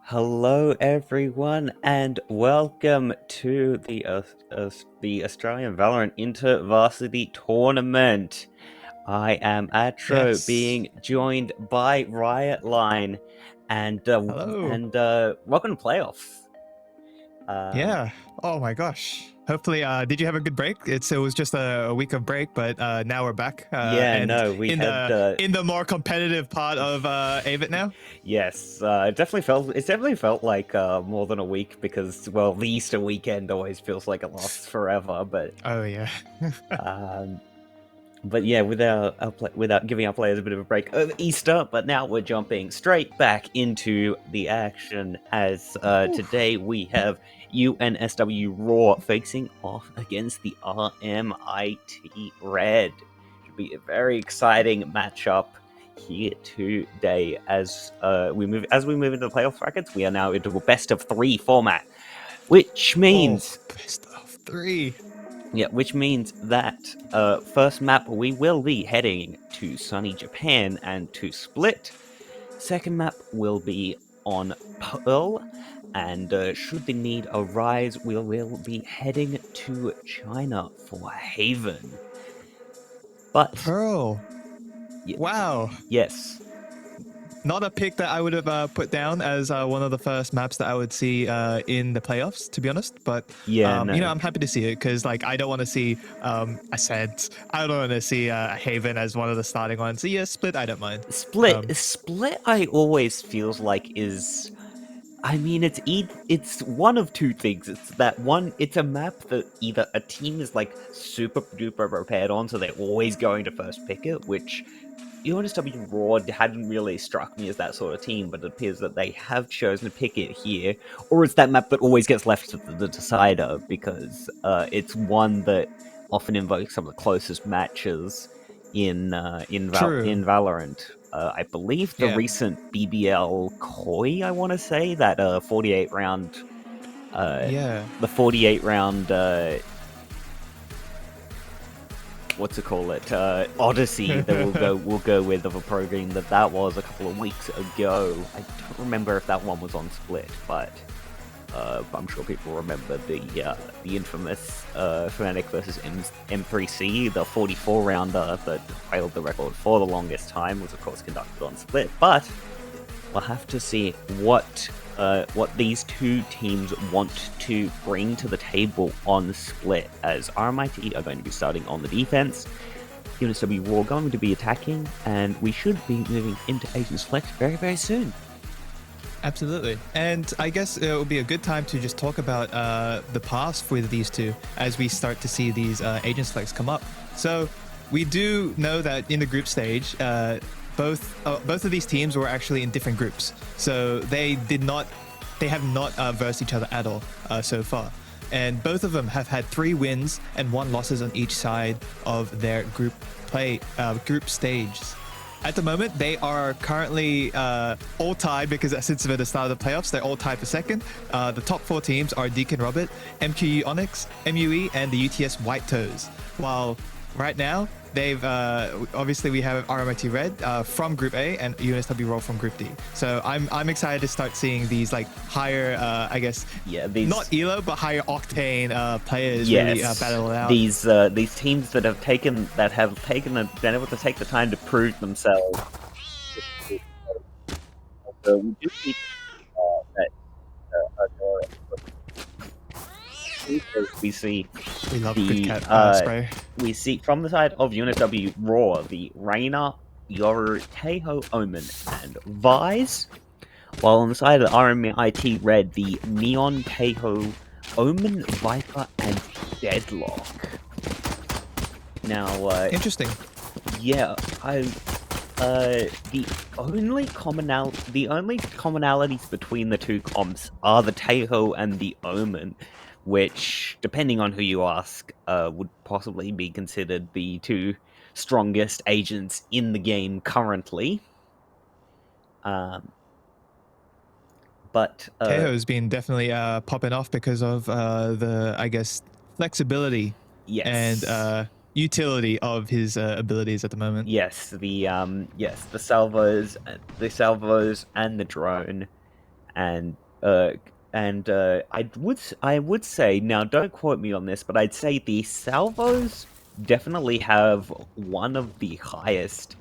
Hello, everyone, and welcome to the Australian Valorant Inter-Varsity Tournament. I am Atro, Yes. being joined by Riot Line, and Hello. welcome to playoffs. Yeah. Oh my gosh. Hopefully, did you have a good break? It was just a week of break, but now we're back, Yeah, and no, we in had the more competitive part of AVIT now. yes, it definitely felt like more than a week because well, the Easter weekend always feels like it lasts forever, but. Oh yeah. Um, But yeah, without giving our players a bit of a break over Easter, but now we're jumping straight back into the action as today we have UNSW Raw facing off against the RMIT Red. Should be a very exciting matchup here today as we move into the playoff brackets. We are now into a best of 3 format, which Oh, means best of three. yeah, which means that first map we will be heading to sunny Japan and to Split. Second map will be on Pearl, and should the need arise, we will be heading to China for Haven. But Pearl. Wow. yes, Not a pick that I would have put down as one of the first maps that I would see in the playoffs, to be honest. But yeah, no. I'm happy to see it because like I don't want to see Ascent. I don't want to see Haven as one of the starting ones. So yeah, Split. I don't mind. Split, I always feels like is. I mean, it's one of two things. It's that one, it's a map that either a team is like super duper prepared on, so they're always going to first pick it, which UNSW Raw hadn't really struck me as that sort of team, but it appears that they have chosen to pick it here, or it's that map that always gets left to the decider because it's one that often invokes some of the closest matches True. in Valorant. I believe the Yeah. recent BBL Koi, I want to say that 48 round, Yeah. the 48 round, what's it call it, Odyssey that we'll go with of a pro game that was a couple of weeks ago. I don't remember if that one was on Split, but I'm sure people remember the infamous Fnatic versus M3C, the 44 rounder that held the record for the longest time, was of course conducted on Split. But we'll have to see what these two teams want to bring to the table on Split, as RMIT are going to be starting on the defense. UNSW Raw going to be attacking, and we should be moving into Asian Select very, very soon. Absolutely. And I guess it would be a good time to just talk about the past with these two as we start to see these agent selects come up. So we do know that in the group stage, both of these teams were actually in different groups. So they have not versed each other at all so far. And both of them have had 3 wins and 1 losses on each side of their group stages. At the moment, they are currently all tied because since the start of the playoffs, they're all tied for second. The top 4 teams are Deacon Robert, MQU Onyx, MUE, and the UTS White Toes. While right now, they've obviously we have RMIT Red from Group A and UNSW Raw from Group D. So I'm excited to start seeing these like higher, I guess, these not elo but higher octane players yes, really battle it out. These teams that have been able to take the time to prove themselves. So we do see that we see We love good the cat spray. we see from the side of UNSW Raw the Reina, Yoru, Teho, Omen, and Vise, while on the side of the RMIT Red the Neon, Teho, Omen, Viper, and Deadlock. Now, Interesting. yeah, the only commonalities between the two comps are the Teho and the Omen, which, depending on who you ask, would possibly be considered the 2 strongest agents in the game currently. But Teho's been definitely popping off because of the, I guess, flexibility yes, and utility of his abilities at the moment. yes, the salvos and the drone, and I would say, now don't quote me on this, but I'd say the salvos definitely have one of the highest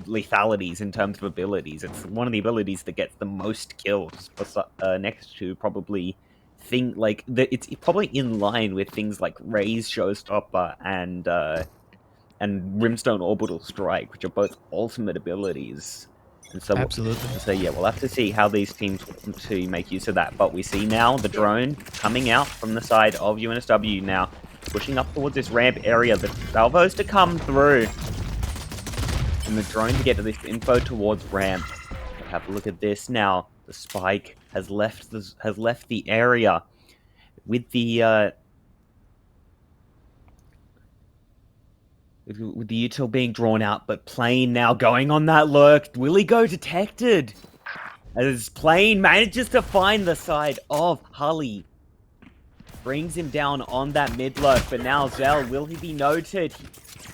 lethalities in terms of abilities. It's one of the abilities that gets the most kills, next to probably it's probably in line with things like Ray's Showstopper and Brimstone Orbital Strike, which are both ultimate abilities. And so, Absolutely. yeah, we'll have to see how these teams want to make use of that. But we see now the drone coming out from the side of UNSW now, pushing up towards this ramp area. The salvos to come through, and the drone to get to this info towards ramp. We'll have a look at this now. The spike has left the area with the util being drawn out, but Plane now going on that lurk. Will he go detected? As Plane manages to find the side of Hully. Brings him down on that mid lurk, but now Zell, will he be noted?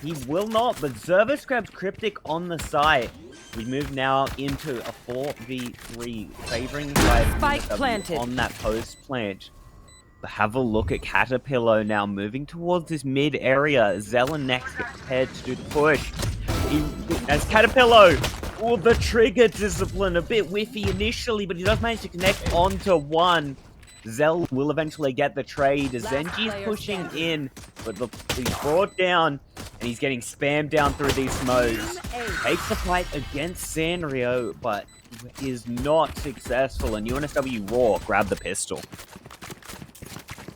He will not, but Zervis grabs Cryptic on the side. We move now into a 4v3, favoring the side Spike planted on that post plant. But have a look at Caterpillar now moving towards this mid area. Zell and Nex get prepared to do the push. As Caterpillar, the trigger discipline, a bit whiffy initially, but he does manage to connect onto one. Zell will eventually get the trade as Zenji's pushing in, but he's brought down, and he's getting spammed down through these smokes. Takes the fight against Sanrio, but is not successful, and UNSW Raw grab the pistol.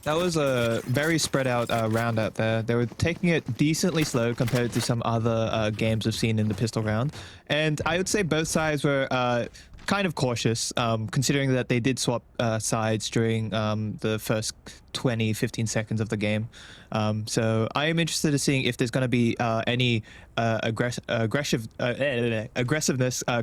That was a very spread out round out there. They were taking it decently slow compared to some other games we've seen in the pistol round. And I would say both sides were kind of cautious, considering that they did swap sides during the first 15 seconds of the game. So I am interested in seeing if there's going to be any aggressiveness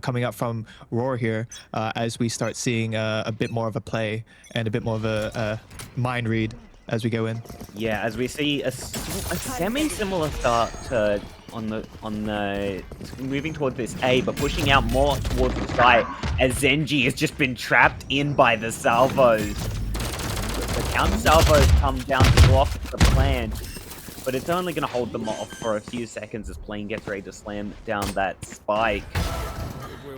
coming up from Roar here as we start seeing a bit more of a play and a bit more of a mind read as we go in. Yeah, as we see a semi-similar start on the moving towards this A, but pushing out more towards the site as Zenji has just been trapped in by the salvos. The counter salvos come down to block the plan, but it's only going to hold them off for a few seconds as Plane gets ready to slam down that spike.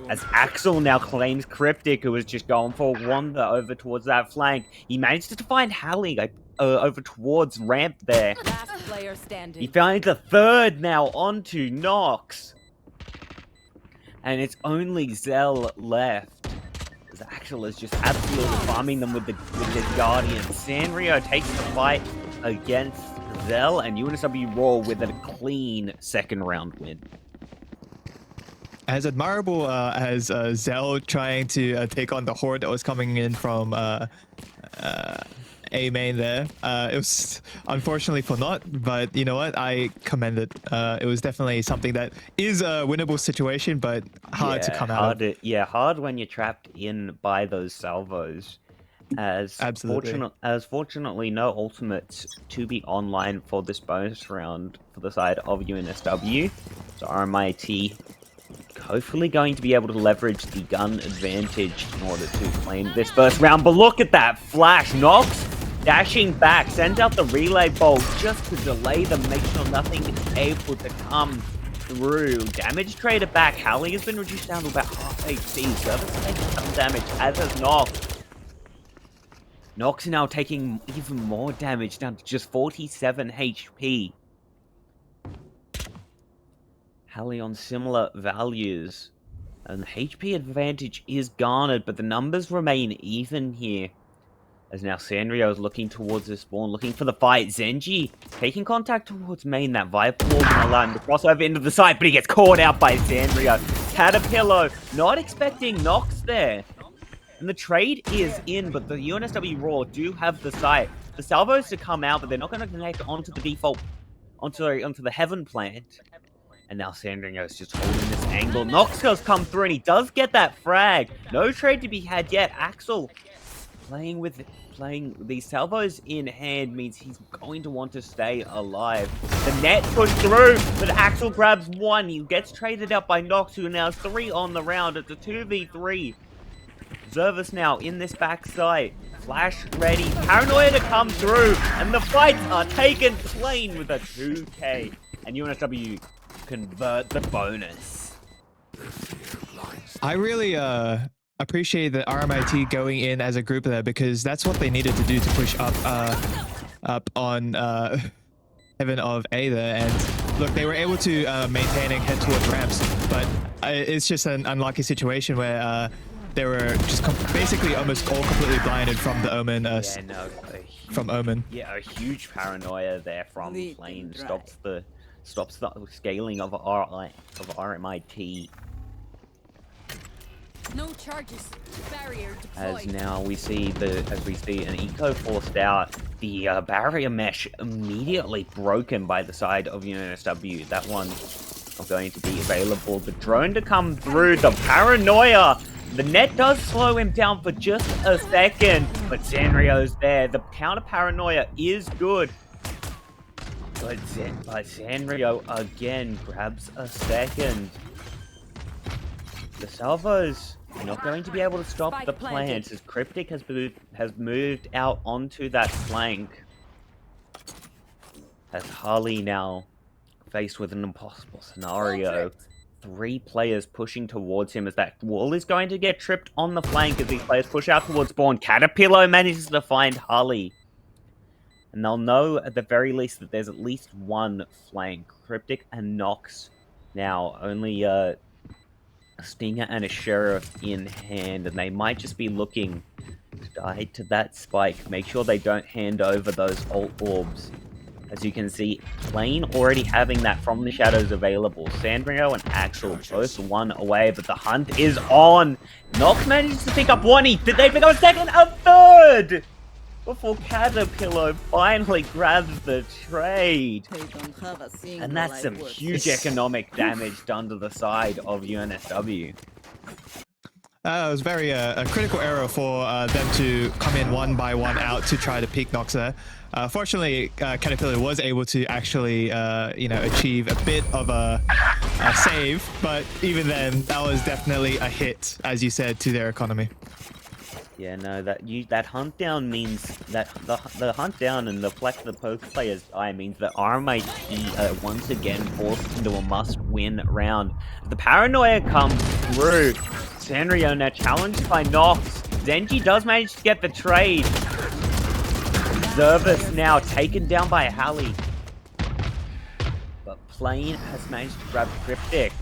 As Axel now claims Cryptic, who was just going for a wander over towards that flank. He managed to find Hallie over towards ramp there. Last player standing. He finds a third now onto Nox. And it's only Zell left. As Axel is just absolutely farming them with the Guardian. Sanrio takes the fight against Zell, and UNSW Raw with a clean second round win. As admirable as Zell trying to take on the horde that was coming in from A main there, it was unfortunately for naught, but you know what, I commend it. It was definitely something that is a winnable situation, but hard to come out of. Hard when you're trapped in by those salvos. Fortunately no ultimates to be online for this bonus round for the side of UNSW. So RMIT hopefully going to be able to leverage the gun advantage in order to claim this first round. But look at that flash. Nox dashing back, sends out the relay bolt just to delay them, make sure nothing is able to come through. Damage traded back. Hallie has been reduced down to about half HP. Service taking some damage, as has Nox. Nox now taking even more damage, down to just 47 HP. Hallie on similar values. And the HP advantage is garnered, but the numbers remain even here. As now Sanrio is looking towards the spawn, looking for the fight. Zenji taking contact towards main. That Viper Wall can allow him to cross over into the site, but he gets caught out by Sanrio. Caterpillar not expecting Nox there. And the trade is in, but the UNSW Raw do have the site. The salvos to come out, but they're not going to connect onto the default, onto the Heaven plant. And now Sanrio is just holding this angle. Nox does come through, and he does get that frag. No trade to be had yet. Axel playing these salvos in hand means he's going to want to stay alive. The net pushed through, but Axel grabs one. He gets traded out by Nox, who now has 3 on the round. It's a 2v3. Zervis now in this backside. Flash ready. Paranoia to come through. And the fights are taken plain with a 2K. And UNSW convert the bonus. I really appreciate the RMIT going in as a group there, because that's what they needed to do to push up on Heaven of A there. And look, they were able to maintain and head towards ramps, but it's just an unlucky situation where they were just basically almost all completely blinded from the Omen. From Omen. Yeah, a huge paranoia there from Plane stops the scaling of RMIT. No charges. Barrier deployed. As now we see an eco forced out, the barrier mesh immediately broken by the side of UNSW. That one not going to be available. The drone to come through, the paranoia. The net does slow him down for just a second, but Sanrio's there. The counter paranoia is good. But Sanrio again grabs a second. The salvos are not going to be able to stop the plants as Cryptic has moved out onto that flank. As Harley now faced with an impossible scenario. 3 players pushing towards him as that wall is going to get tripped on the flank as these players push out towards spawn. Caterpillar manages to find Harley. And they'll know at the very least that there's at least one flank. Cryptic and Nox now only a Stinger and a Sheriff in hand, and they might just be looking to die to that spike. Make sure they don't hand over those ult orbs. As you can see, Plane already having that from the shadows available. Sanrio and Axel both one away, but the hunt is on. Nox manages to pick up one. Did they pick up a second? A third! Before Caterpillar finally grabs the trade. And that's some huge economic damage done to the side of UNSW. It was very a critical error for them to come in one by one out to try to peek Nox there. Fortunately, Caterpillar was able to actually, achieve a bit of a save, but even then, that was definitely a hit, as you said, to their economy. Yeah, no, that hunt down means that the hunt down and the flex the poke players die means that RMIT once again forced into a must-win round. The paranoia comes through. Sanrio now challenged by Nox. Zenji does manage to get the trade. Zervis now taken down by Hallie. But Plane has managed to grab Cryptic.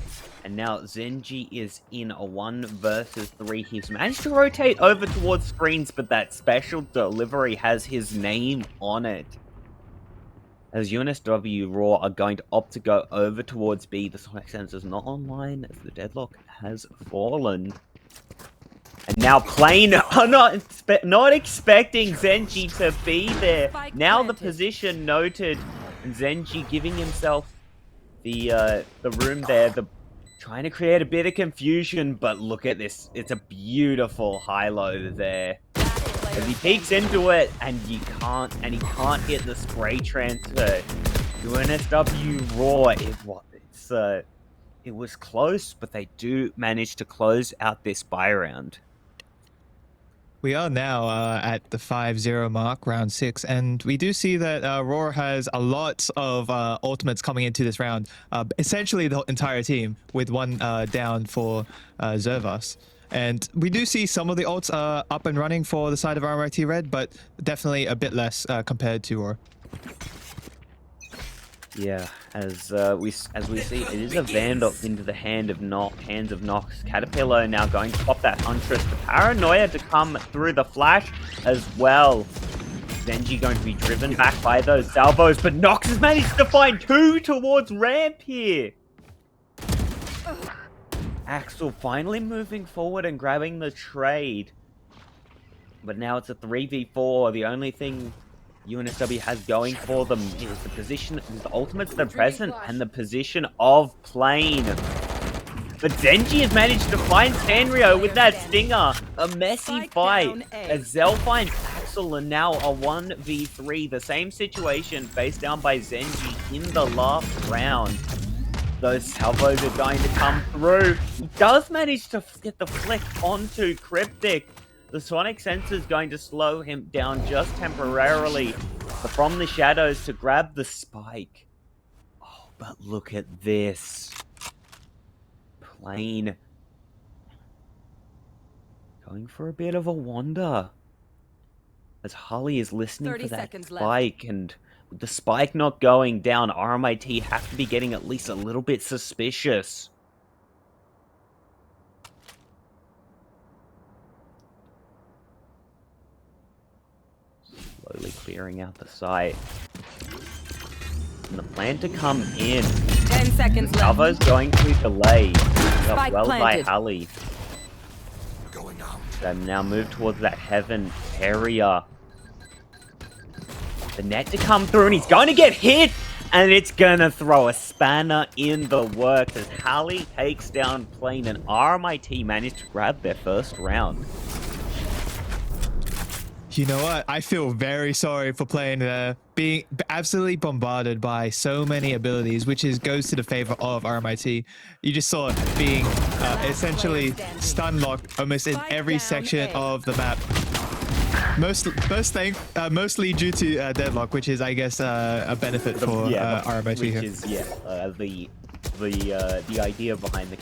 And now Zenji is in a 1 versus 3. He's managed to rotate over towards screens, but that special delivery has his name on it. As UNSW Raw are going to opt to go over towards B, the Sonic Sensor's not online as the deadlock has fallen. And now Plane are not expecting Zenji to be there. Now the position noted, and Zenji giving himself the room there, trying to create a bit of confusion, but look at this. It's a beautiful high-low there. As he peeks into it, and he can't hit the spray transfer. UNSW Raw, it was close, but they do manage to close out this buy round. We are now at the 5-0 mark, round 6, and we do see that Roar has a lot of ultimates coming into this round. Essentially the entire team, with one down for Zervas. And we do see some of the ults up and running for the side of RMIT Red, but definitely a bit less compared to Roar. Yeah, as we see, it is a Vandal into the hands of Nox. Caterpillar now going to pop that Huntress. The Paranoia to come through the flash as well. Zenji going to be driven back by those salvos, but Nox has managed to find 2 towards ramp here. Axel finally moving forward and grabbing the trade. But now it's a 3v4. The only thing UNSW has going for them is the position, is the ultimates that are present, and the position of Plane. But Zenji has managed to find Sanrio with that Stinger. A messy fight as Zell finds Axel, and now a 1v3. The same situation faced down by Zenji in the last round. Those salvos are going to come through. He does manage to get the flick onto Cryptic. The sonic sensor is going to slow him down just temporarily. But from the shadows to grab the spike. Oh, but look at this. Plane. Going for a bit of a wander. As Holly is listening for that spike, and with the spike not going down, RMIT have to be getting at least a little bit suspicious. Slowly clearing out the site. And the plan to come in. 10 seconds left. Salvo's going to delay. Spike Well by planted. Holly. They now move towards that heaven area. The net to come through, and he's going to get hit! And it's going to throw a spanner in the works as Holly takes down Plane, and RMIT managed to grab their first round. You know what? I feel very sorry for playing there, being absolutely bombarded by so many abilities, which goes to the favor of RMIT. You just saw it being essentially stun locked almost in every section of the map. Mostly due to deadlock, which is, I guess, a benefit for RMIT here. Which is, the idea behind the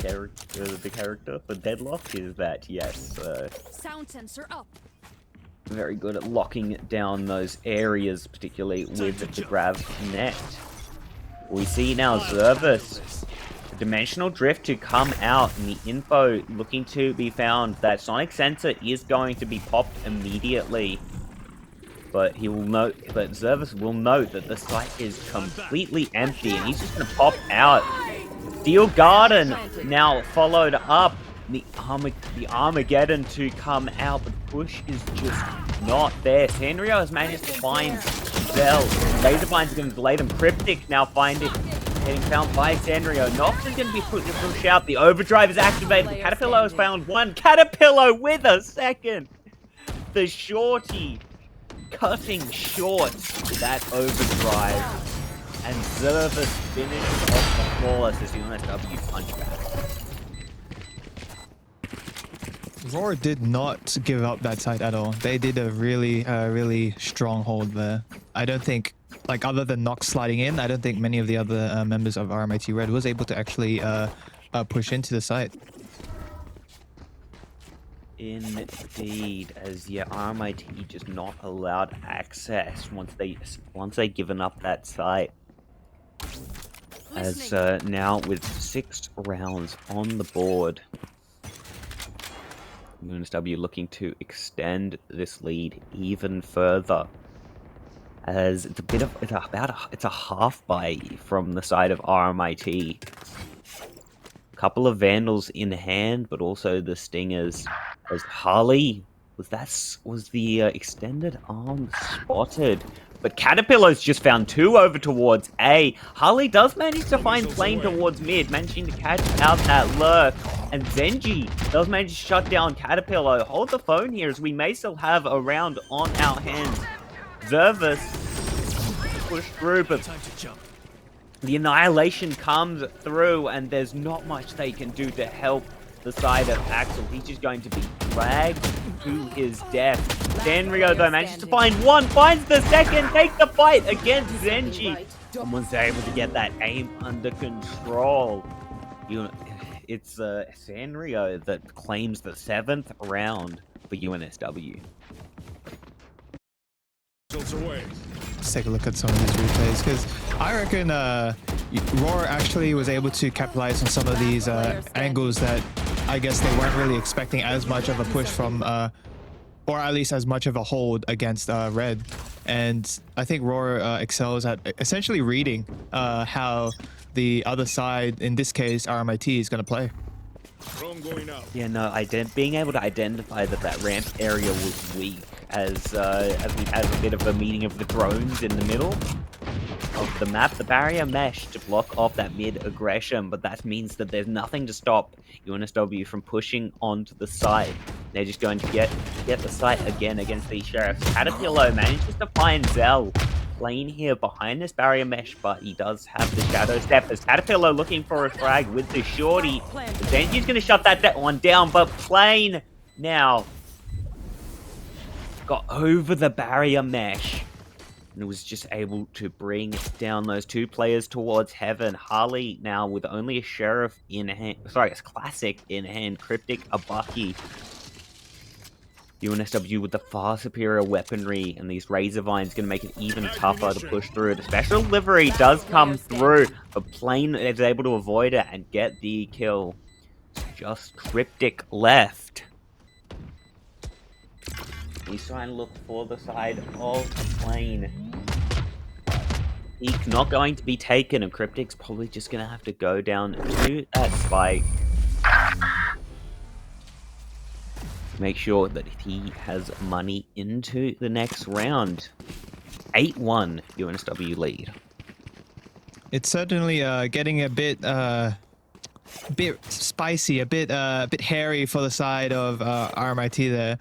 character for deadlock is that, yes, Sound sensor up. very good at locking down those areas, particularly with the grab net. We see now Zervis, dimensional drift to come out, and the info looking to be found that sonic sensor is going to be popped immediately. But he will note, but Zervis will note that the site is completely empty, and he's just going to pop out. Steel Garden now followed up. The Armageddon to come out, but the push is just not there. Sanrio has managed to find Zell. Laserbind's going to delay them. Cryptic now getting found by Sanrio. Nox is going to be pushed out. The overdrive is activated. The Caterpillar has found one. Caterpillar with a second. The shorty cutting short that overdrive. And Zervis finishes off the flawless as the UNSW punch back. Roar did not give up that site at all. They did a really strong hold there. I don't think, like, other than Nox sliding in, I don't think many of the other members of RMIT Red was able to actually push into the site. Indeed, as RMIT just not allowed access once they given up that site. As now with 6 rounds on the board. UNSW looking to extend this lead even further, as it's a half buy from the side of RMIT. Couple of Vandals in hand, but also the Stingers. As Harley was the extended arm spotted, but Caterpillar's just found 2 over towards A. Harley does manage to find Plane towards mid, managing to catch out that lurk. And Zenji does manage to shut down Caterpillar. Hold the phone here, as we may still have a round on our hands. Zervis pushed through, but the Annihilation comes through, and there's not much they can do to help the side of Axel. He's just going to be dragged to his death. Sanrio, though, manages to find one, finds the second, takes the fight against Zenji. Someone's able to get that aim under control. It's Sanrio that claims the 7th round for UNSW. Let's take a look at some of these replays, because I reckon Roar actually was able to capitalize on some of these angles that I guess they weren't really expecting as much of a push from, or at least as much of a hold against Red. And I think Roar excels at essentially reading how the other side, in this case RMIT, is going to play. Yeah, no, being able to identify that ramp area was weak, as we had a bit of a meeting of the drones in the middle of the map. The barrier mesh to block off that mid aggression, but that means that there's nothing to stop UNSW from pushing onto the site. They're just going to get the site again against these sheriffs. Caterpillar manages to find Zell. Plane here behind this barrier mesh, but he does have the shadow step. As Caterpillar looking for a frag with the shorty. Zenji's going to shut that one down, but Plane now got over the barrier mesh and was just able to bring down those two players towards heaven. Harley now with only a sheriff in hand, sorry, it's classic in hand, cryptic, a Bucky. UNSW with the far superior weaponry, and these razor vines going to make it even tougher to push through. The special delivery does come through, but Plane is able to avoid it and get the kill. Just cryptic left. He's trying to look for the side of Plane. He's not going to be taken, and Cryptic's probably just going to have to go down to that spike. Make sure that he has money into the next round. 8-1 UNSW lead. It's certainly getting a bit spicy, a bit hairy for the side of RMIT there.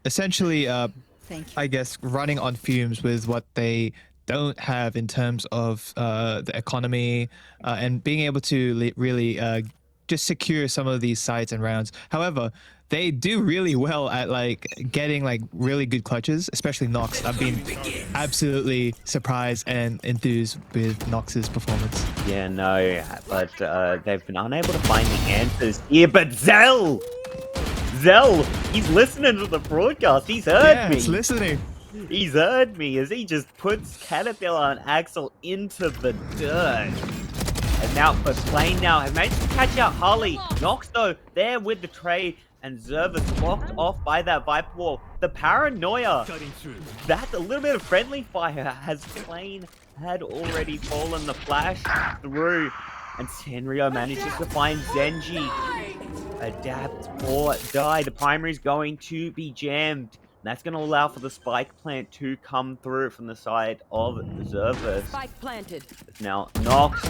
Essentially, I guess running on fumes with what they don't have in terms of the economy and being able to really just secure some of these sides and rounds. However, they do really well at like getting like really good clutches, especially Nox. I've been absolutely surprised and enthused with Nox's performance. Yeah, no, but they've been unable to find the answers here. But Zell, he's listening to the broadcast. He's heard me. He's listening. He's heard me as he just puts Caterpillar and Axel into the dirt. And now, but Plane now have managed to catch out Harley. Nox, though, there with the trade. And Zerva's blocked off by that Viper wall. The paranoia. That's a little bit of friendly fire as Plane had already fallen. The flash through. And Sanrio manages to find Zenji. Adapt or die. The primary's going to be jammed. And that's going to allow for the spike plant to come through from the side of Zerva. Spike planted. Now, Nox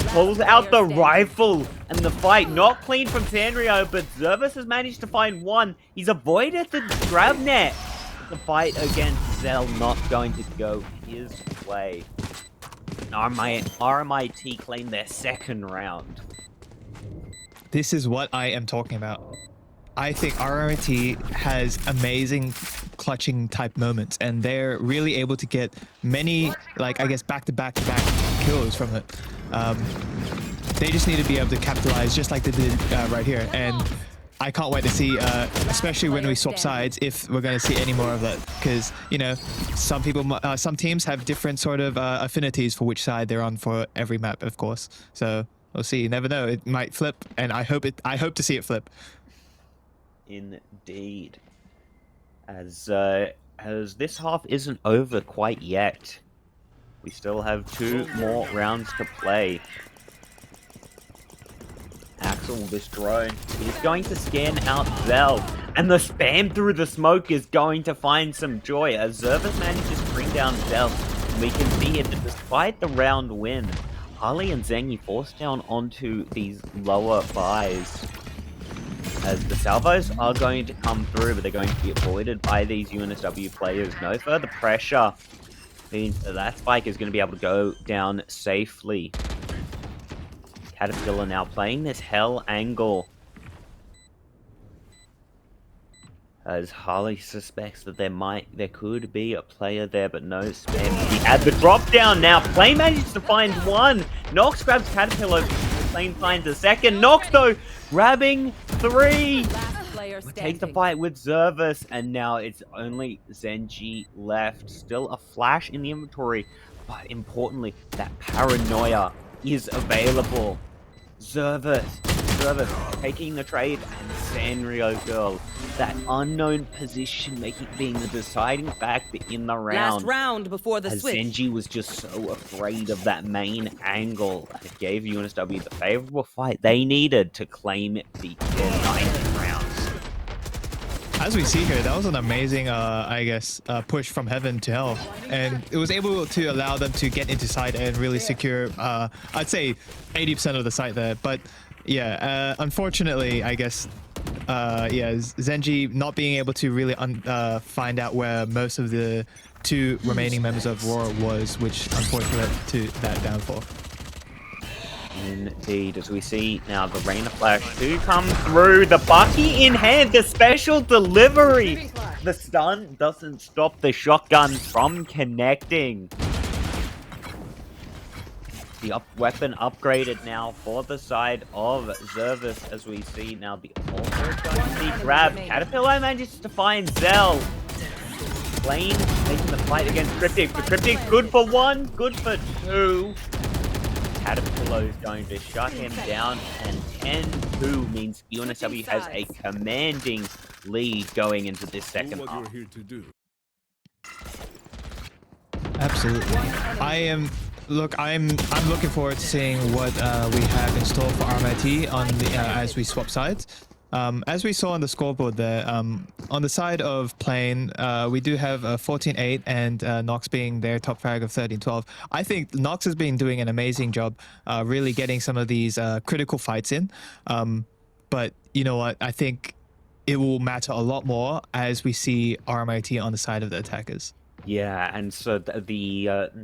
pulls out the rifle and the fight. Not clean from Sanrio, but Zervis has managed to find one. He's avoided the grab net. The fight against Zell not going to go his way. RMIT claim their second round. This is what I am talking about. I think RMIT has amazing clutching type moments, and they're really able to get many, like, I guess, back-to-back kills from it. They just need to be able to capitalize just like they did right here. And I can't wait to see, especially when we swap sides, if we're going to see any more of that. Because, you know, some people, some teams have different sort of affinities for which side they're on for every map, of course. So we'll see. You never know. It might flip, and I hope to see it flip. Indeed. As this half isn't over quite yet. We still have 2 more rounds to play. Axel, this drone, is going to scan out Zell. And the spam through the smoke is going to find some joy as Zervis manages to bring down Zell. And we can see it that despite the round win, Harley and Zengi forced down onto these lower buys. As the salvos are going to come through, but they're going to be avoided by these UNSW players. No further pressure means that spike is going to be able to go down safely. Caterpillar now playing this hell angle. As Harley suspects that there could be a player there, but no spam. He had the drop down now. Plane manages to find one. Nox grabs Caterpillar. Plane finds a second. Nox, though, grabbing 3. Takes the fight with Zervis, and now it's only Zenji left. Still a flash in the inventory, but importantly, that paranoia is available. Zervis taking the trade, and Sanrio girl, that unknown position being the deciding factor in the round. Last round before the switch. Zenji was just so afraid of that main angle, and it gave UNSW the favorable fight they needed to claim the 9th rounds. As we see here, that was an amazing, I guess, push from heaven to hell. And it was able to allow them to get into site and really secure, I'd say, 80% of the site there. But yeah, unfortunately, I guess, yeah, Zenji not being able to really find out where most of the two remaining members of Roar was, which unfortunately led to that downfall. Indeed, as we see now the Rain of Flash 2 come through, the Bucky in hand, the special delivery. The stun doesn't stop the shotguns from connecting. The weapon upgraded now for the side of Zervis, as we see now the altar is going to be grabbed. Caterpillar manages to find Zell. Plane making the fight against Cryptic, but Cryptic's good for 1, good for 2. Caterpillar is going to shut him down, and 10-2 means UNSW has a commanding lead going into this second half. Absolutely. I'm looking forward to seeing what we have in store for RMIT on the as we swap sides. As we saw on the scoreboard there, on the side of Plane, we do have 14-8 and Nox being their top frag of 13-12. I think Nox has been doing an amazing job really getting some of these critical fights in. But you know what? I think it will matter a lot more as we see RMIT on the side of the attackers. Yeah, and so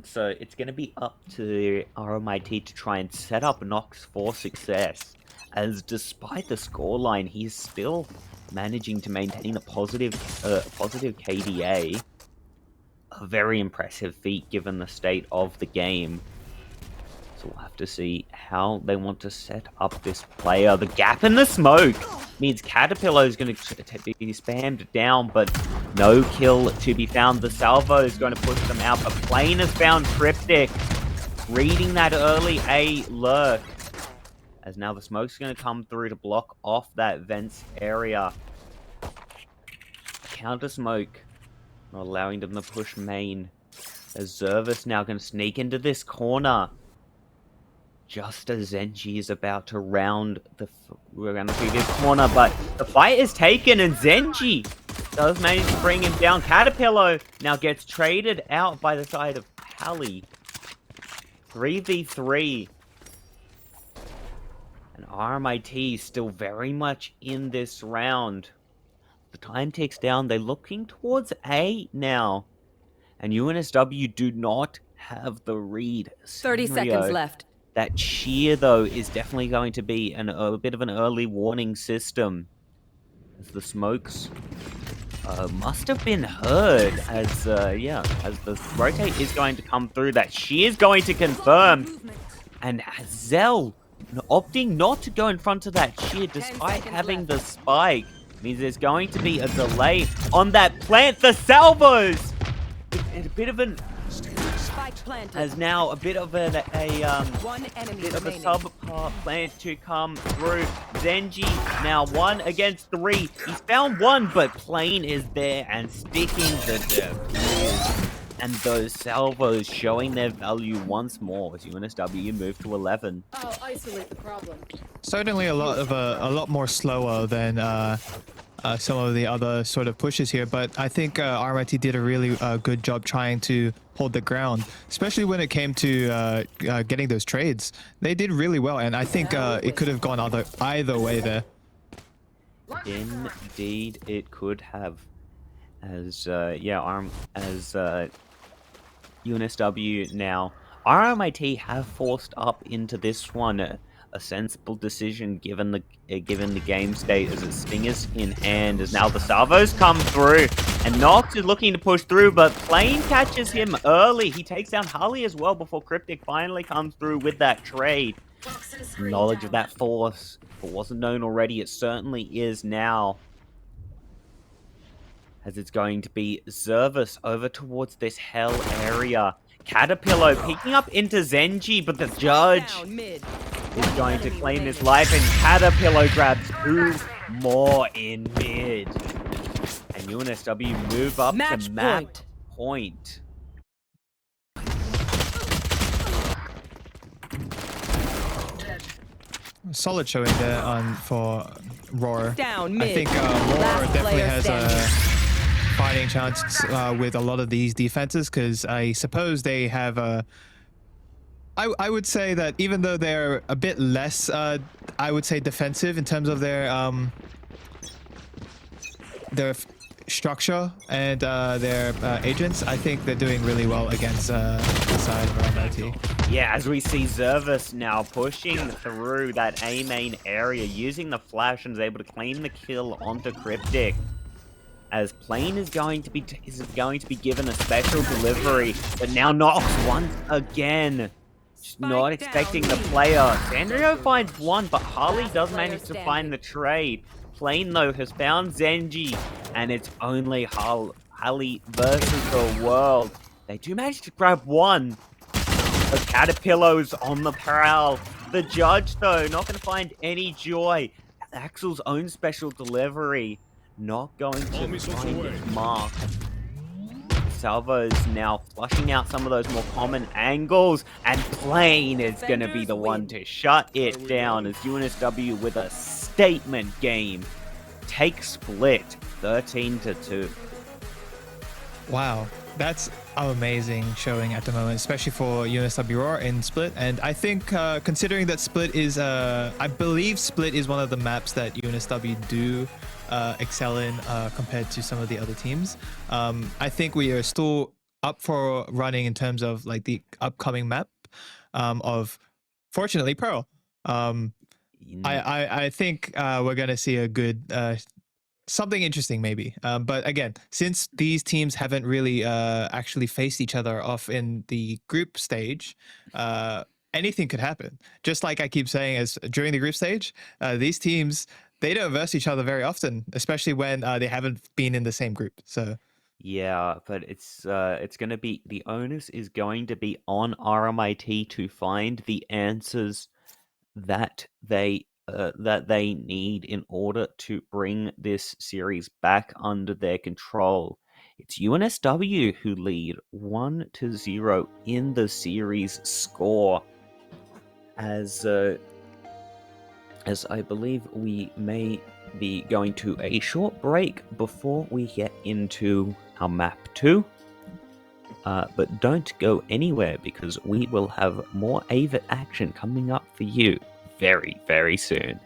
so it's going to be up to RMIT to try and set up Nox for success. As despite the scoreline, he's still managing to maintain a positive KDA. A very impressive feat given the state of the game. So we'll have to see how they want to set up this player. The gap in the smoke means Caterpillar is going to be spammed down, but no kill to be found. The salvo is going to push them out, but Plane has found Cryptic. Reading that early A lurk. As now the smoke's going to come through to block off that vents area. Counter smoke. Not allowing them to push main. As Zervis now going to sneak into this corner. Just as Zenji is about to round we're going to see this corner, but the fight is taken and Zenji does manage to bring him down. Caterpillar now gets traded out by the side of Pally. 3v3. And RMIT still very much in this round. The time ticks down. They're looking towards A now. And UNSW do not have the read. 30 seconds left. That cheer, though, is definitely going to be a bit of an early warning system. As the smokes must have been heard as the rotate is going to come through. That she is going to confirm. And Zell opting not to go in front of that sheer despite having the spike means there's going to be a delay on that plant. The salvos! A bit of an... Has now a bit of a subpar plant to come through. Zenji now 1 against 3. He's found 1, but Plane is there and sticking the defuse. And those salvos showing their value once more as UNSW move to 11. I'll isolate the problem. Certainly a lot more slower than some of the other sort of pushes here, but I think RMIT did a really good job trying to hold the ground, especially when it came to getting those trades. They did really well, and I think it could have gone either way there. Indeed, it could have. As UNSW now, RMIT have forced up into this one a sensible decision given the game state as it's Stingers in hand as now the salvos come through and Nox is looking to push through, but Plane catches him early. He takes down Harley as well before Cryptic finally comes through with that trade. Knowledge of that force, if it wasn't known already, it certainly is now. As it's going to be Zervis over towards this hell area. Caterpillar peeking up into Zenji, but the judge is going to claim his life, and Caterpillar grabs 2 more in mid. And UNSW move up to map point. Solid showing there for Roar. Down mid. I think Roar definitely has a fighting chance with a lot of these defenses, because I suppose they have a... I would say that even though they're a bit less, I would say defensive in terms of their structure and their agents, I think they're doing really well against the side of RMIT. Yeah, as we see Zervis now pushing through that A main area, using the flash, and is able to claim the kill onto Cryptic. As Plane is going to be given a special delivery, but now knocks once again. Just not expecting the player. Sandrio finds one, but Harley does manage to find the trade. Plane, though, has found Zenji, and it's only Harley versus the world. They do manage to grab one. The Caterpillar's on the prowl. The Judge, though, not going to find any joy. Axel's own special delivery, not going to find its mark. Salvo is now flushing out some of those more common angles, and Plane is going to be the one to shut it down as UNSW with a statement game takes Split 13-2. Wow, that's amazing showing at the moment, especially for UNSW Raw in Split. And I think considering that Split is, I believe Split is one of the maps that UNSW do excel in compared to some of the other teams. I think we are still up for running in terms of like the upcoming map of, fortunately, Pearl. I think we're gonna see a good something interesting maybe. But again, since these teams haven't really actually faced each other off in the group stage, anything could happen. Just like I keep saying, as during the group stage, these teams, they don't verse each other very often, especially when they haven't been in the same group. So yeah, but it's going to be, the onus is going to be on RMIT to find the answers that they need in order to bring this series back under their control. It's UNSW who lead 1-0 in the series score. As I believe we may be going to a short break before we get into our map 2. But don't go anywhere, because we will have more AVIT action coming up for you very, very soon.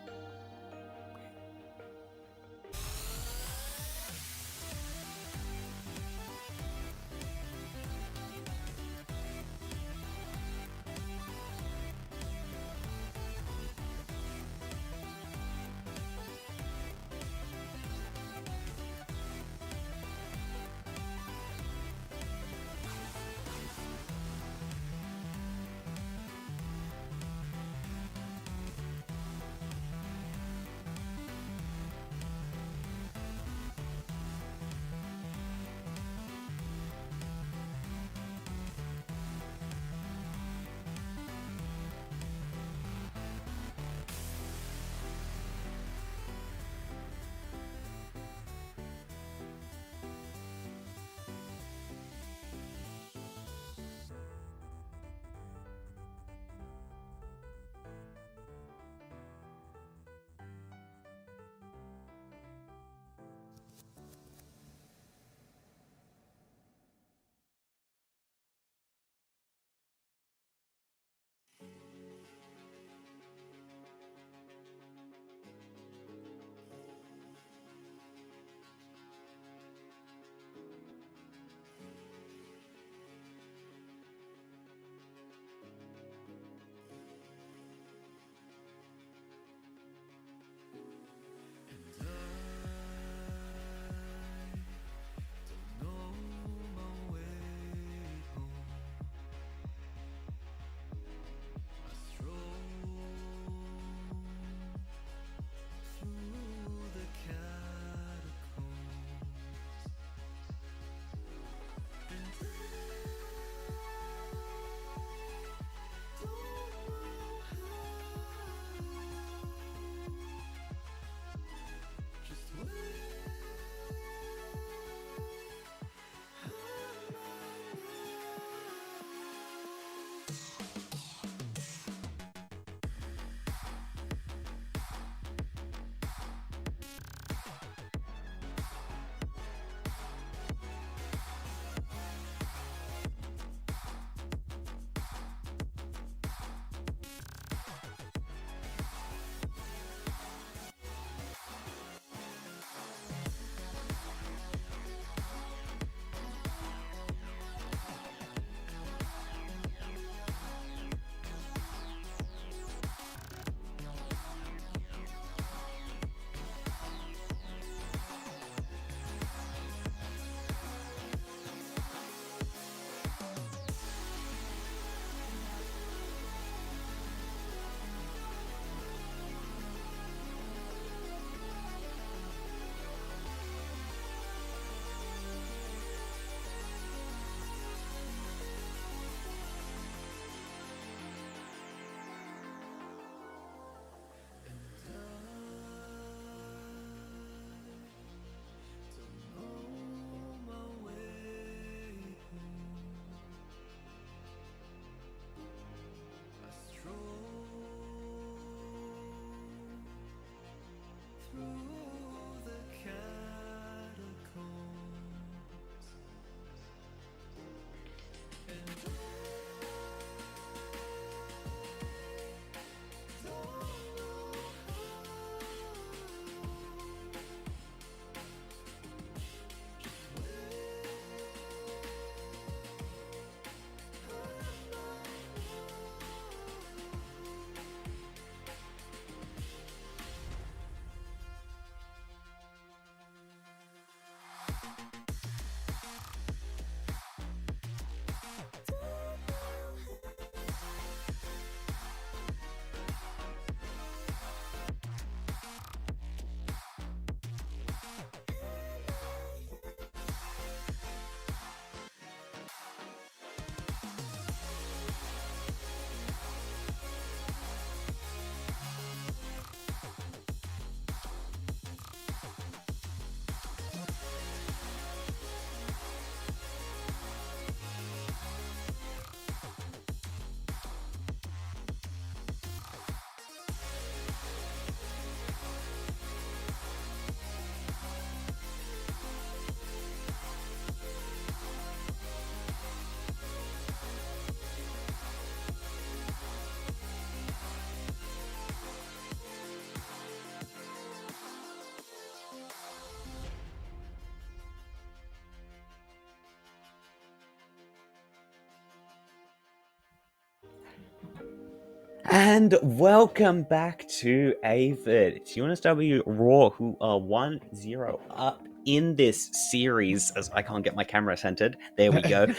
And welcome back to AVIT. It's UNSW Raw, who are 1-0 up in this series, as I can't get my camera centered. There we go.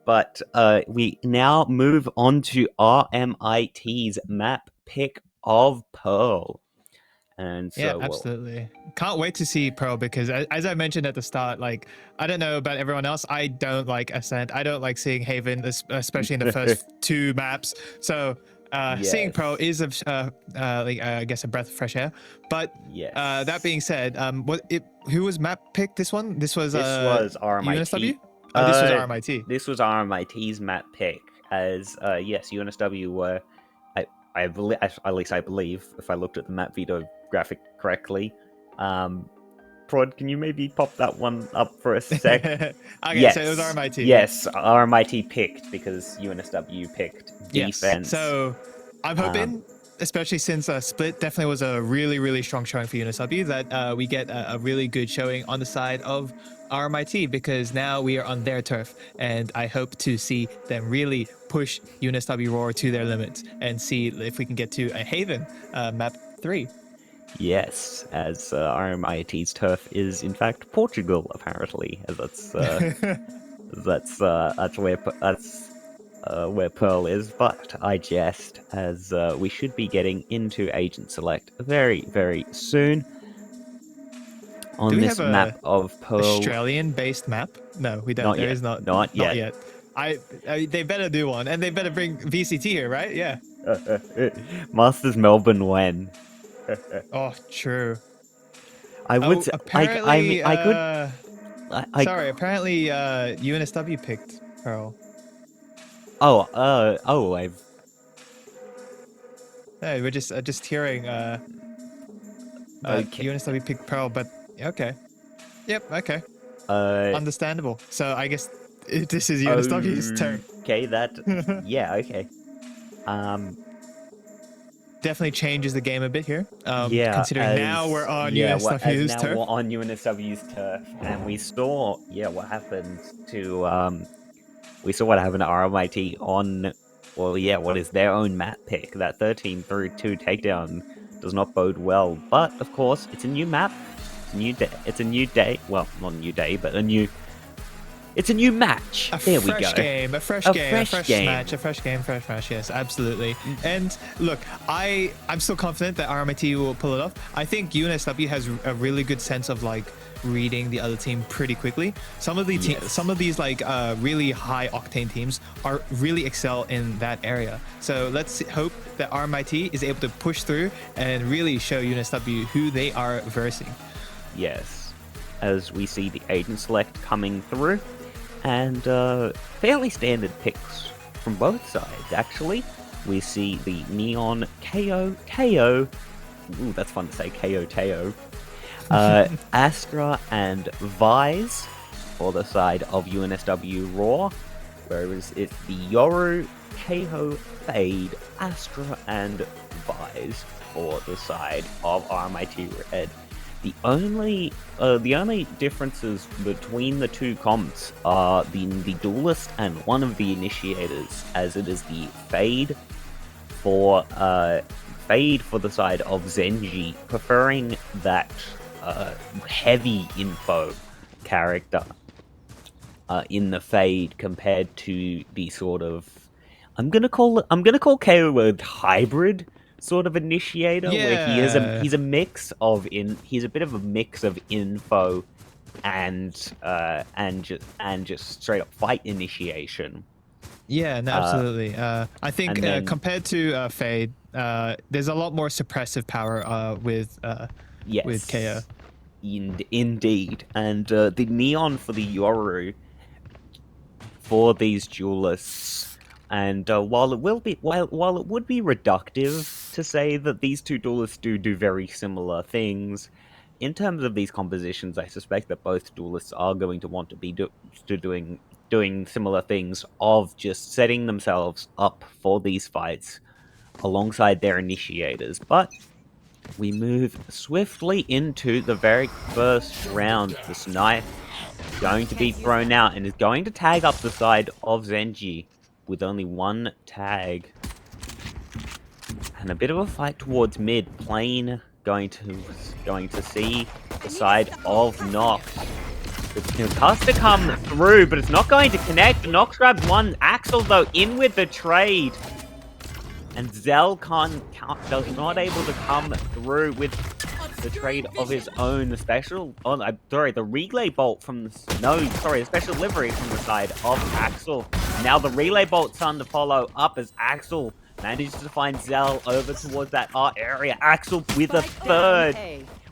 But we now move on to RMIT's map pick of Pearl. And so, Yeah, absolutely. Can't wait to see Pearl because, as I mentioned at the start, like, I don't know about everyone else. I don't like Ascent. I don't like seeing Haven, especially in the first two maps. So seeing Pearl is, I guess, a breath of fresh air. But that being said, who was map picked this one? This was RMIT. UNSW? Oh, this was RMIT. This was RMIT's map pick, as yes, UNSW were. At least I believe, if I looked at the map veto graphic correctly. Prod, can you maybe pop that one up for a sec? Okay, yes. So it was RMIT. Yes, RMIT picked because UNSW picked defense. Yes. So I'm hoping, especially since Split definitely was a really, really strong showing for UNSW, that we get a really good showing on the side of RMIT, because now we are on their turf, and I hope to see them really push UNSW Roar to their limits and see if we can get to a Haven map 3. Yes, as RMIT's turf is in fact Portugal, apparently, as that's where Pearl is. But I jest, as we should be getting into Agent Select very, very soon. On this map of Pearl, Australian-based map? No, we don't. There is not. Not yet. They better do one, and they better bring VCT here, right? Yeah. Masters Melbourne when? Oh, true. I would. Apparently, I could. Sorry. Apparently, UNSW picked Pearl. I've. Hey, we're just hearing. Okay. UNSW picked Pearl, but okay. Yep. Okay. Understandable. So I guess this is UNSW's turn. Okay. That. Yeah. Okay. Definitely changes the game a bit here. Considering now we're on UNSW's turf. We're on UNSW's turf, and we saw what happened to we saw what happened to RMIT on what is their own map pick. That 13-2 takedown does not bode well, but of course it's a new map, it's a new day. Well, not a new day, but it's a new match. There we go. A fresh match. Yes, absolutely. And look, I'm still confident that RMIT will pull it off. I think UNSW has a really good sense of like reading the other team pretty quickly. Some of these like really high octane teams are really excel in that area. So let's hope that RMIT is able to push through and really show UNSW who they are versing. Yes, as we see the Agent Select coming through. And fairly standard picks from both sides, actually. We see the Neon KO. Ooh, that's fun to say, KO. Astra and Vise for the side of UNSW Raw. Whereas it's the Yoru, KO, Fade, Astra, and Vise for the side of RMIT Red. The only differences between the two comps are the duelist and one of the initiators, as it is the Fade for the side of Zenji, preferring that heavy info character in the Fade compared to the sort of I'm gonna call KO a hybrid sort of initiator, where he's a bit of a mix of info and just straight up fight initiation. Yeah, no, absolutely. I think compared to Fade, there's a lot more suppressive power with KO. Indeed, and the Neon for the Yoru for these duelists. And while it would be reductive to say that these two duelists do very similar things, in terms of these compositions, I suspect that both duelists are going to want to be doing similar things of just setting themselves up for these fights alongside their initiators. But we move swiftly into the very first round. The snipe going to be thrown out and is going to tag up the side of Zenji with only one tag. And a bit of a fight towards mid. Plane going to see the side of Nox. It has to come through, but it's not going to connect. Nox grabs one. Axel, though, in with the trade. And Zell does not able to come through with the trade of his own. The special... Oh, sorry, the relay bolt from the... No, sorry, the special delivery from the side of Axel. Now the relay bolt's on to follow up as Axel manages to find Zell over towards that art area. Axel with a third.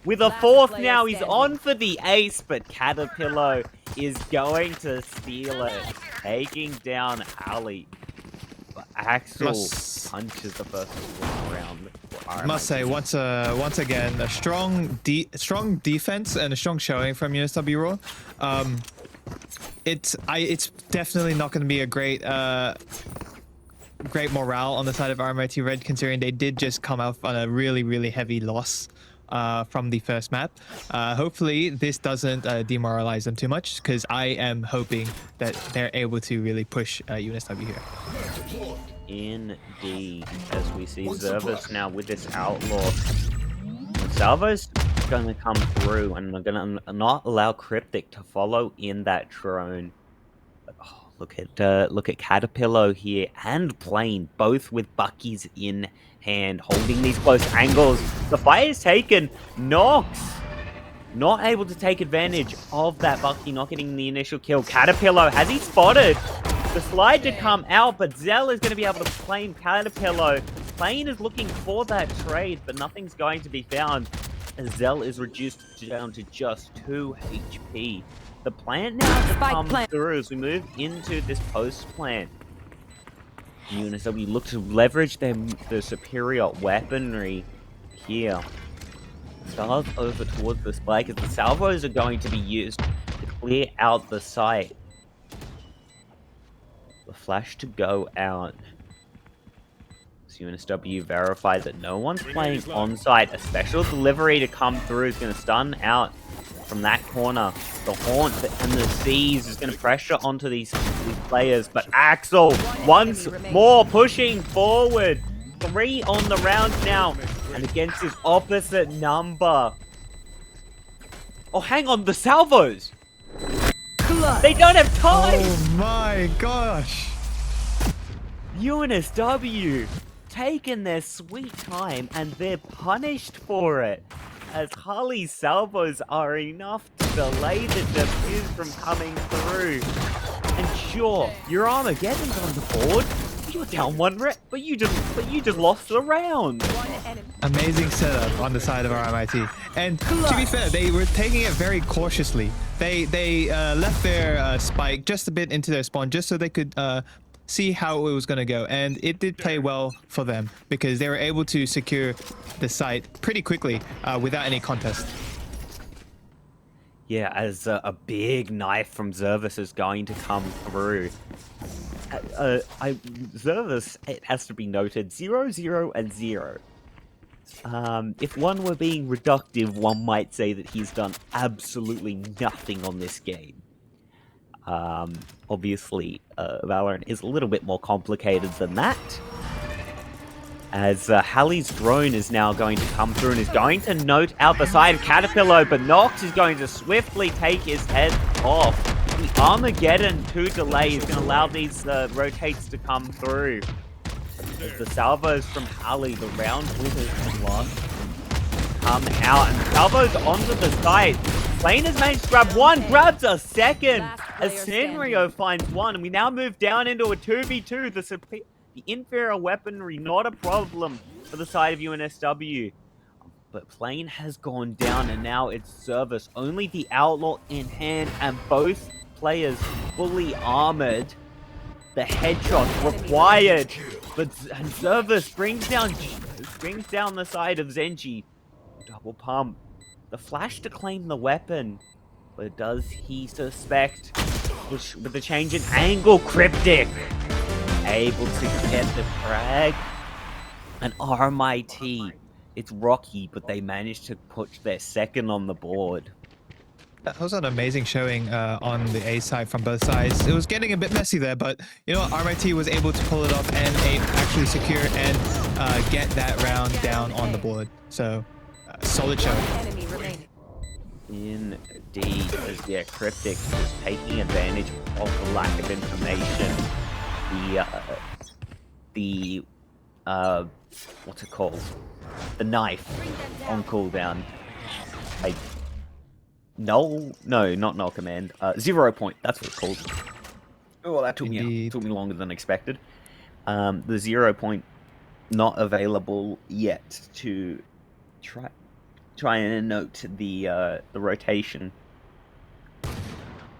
With a fourth now, he's on for the ace, but Caterpillar is going to steal it, taking down Ali. But Axel punches the first one around. I must say, once again, a strong defense and a strong showing from UNSW Raw. It's definitely not going to be a great morale on the side of RMIT Red, considering they did just come out on a really heavy loss from the first map. Hopefully this doesn't demoralize them too much, because I am hoping that they're able to really push UNSW here. Indeed, as we see Zervis now with this outlaw. Salvo's going to come through, and they're going to not allow Cryptic to follow in that drone. But, oh, look at Caterpillar here and Plane, both with Buckies in hand, holding these close angles. The fight is taken. Nox not able to take advantage of that Bucky not getting the initial kill. Caterpillar, has he spotted the slide to come out, but Zell is going to be able to claim Caterpillar. Plane is looking for that trade, but nothing's going to be found, as Zell is reduced down to just 2 HP. The plan now to come through as we move into this post plan. UNSW look to leverage their superior weaponry here. Stars over towards the spike as the salvos are going to be used to clear out the site. The flash to go out. UNSW verify that no one's playing on site. A special delivery to come through is going to stun out from that corner. The Haunt and the Seas is going to pressure onto these players. But Axel once more pushing forward. 3 on the round now. And against his opposite number. Oh, hang on. The salvos. They don't have time. Oh my gosh. UNSW taking their sweet time, and they're punished for it, as Harley's salvos are enough to delay the defuse from coming through. And sure, your Armageddon's on the board. You're down 1 rep, but you just lost the round. Amazing setup on the side of RMIT. And to be fair, they were taking it very cautiously. They left their spike just a bit into their spawn, just so they could see how it was going to go, and it did play well for them because they were able to secure the site pretty quickly without any contest. Yeah, as a big knife from Zervis is going to come through. Zervis, it has to be noted, 0, 0, and 0. If one were being reductive, one might say that he's done absolutely nothing on this game. Obviously, Valorant is a little bit more complicated than that. As Halley's drone is now going to come through and is going to note out the side of Caterpillar, but Nox is going to swiftly take his head off. The Armageddon 2 delay is going to allow these rotates to come through. As the salvos from Halley, the round winners and one, come out, and salvos onto the side. Plane has managed to grab one, grabs a second, as Sanrio finds one, and we now move down into a 2v2. The inferior weaponry, not a problem for the side of UNSW. But Plane has gone down, and now it's Zervis. Only the Outlaw in hand, and both players fully armored. The headshot required, but Zervis brings down the side of Zenji. Double pump. The flash to claim the weapon, but does he suspect? With the change in angle, Cryptic able to get the frag. And RMIT, it's rocky, but they managed to put their second on the board. That was an amazing showing on the A side from both sides. It was getting a bit messy there, but you know what? RMIT was able to pull it off and actually secure and get that round down on the board. So, solid show. Enemy remaining. Indeed, as yeah, Cryptic is taking advantage of the lack of information. What's it called? The knife on cooldown. Not null command. 0 point. That's what it's called. Oh, that took me longer than expected. The 0 point not available yet to try and note the rotation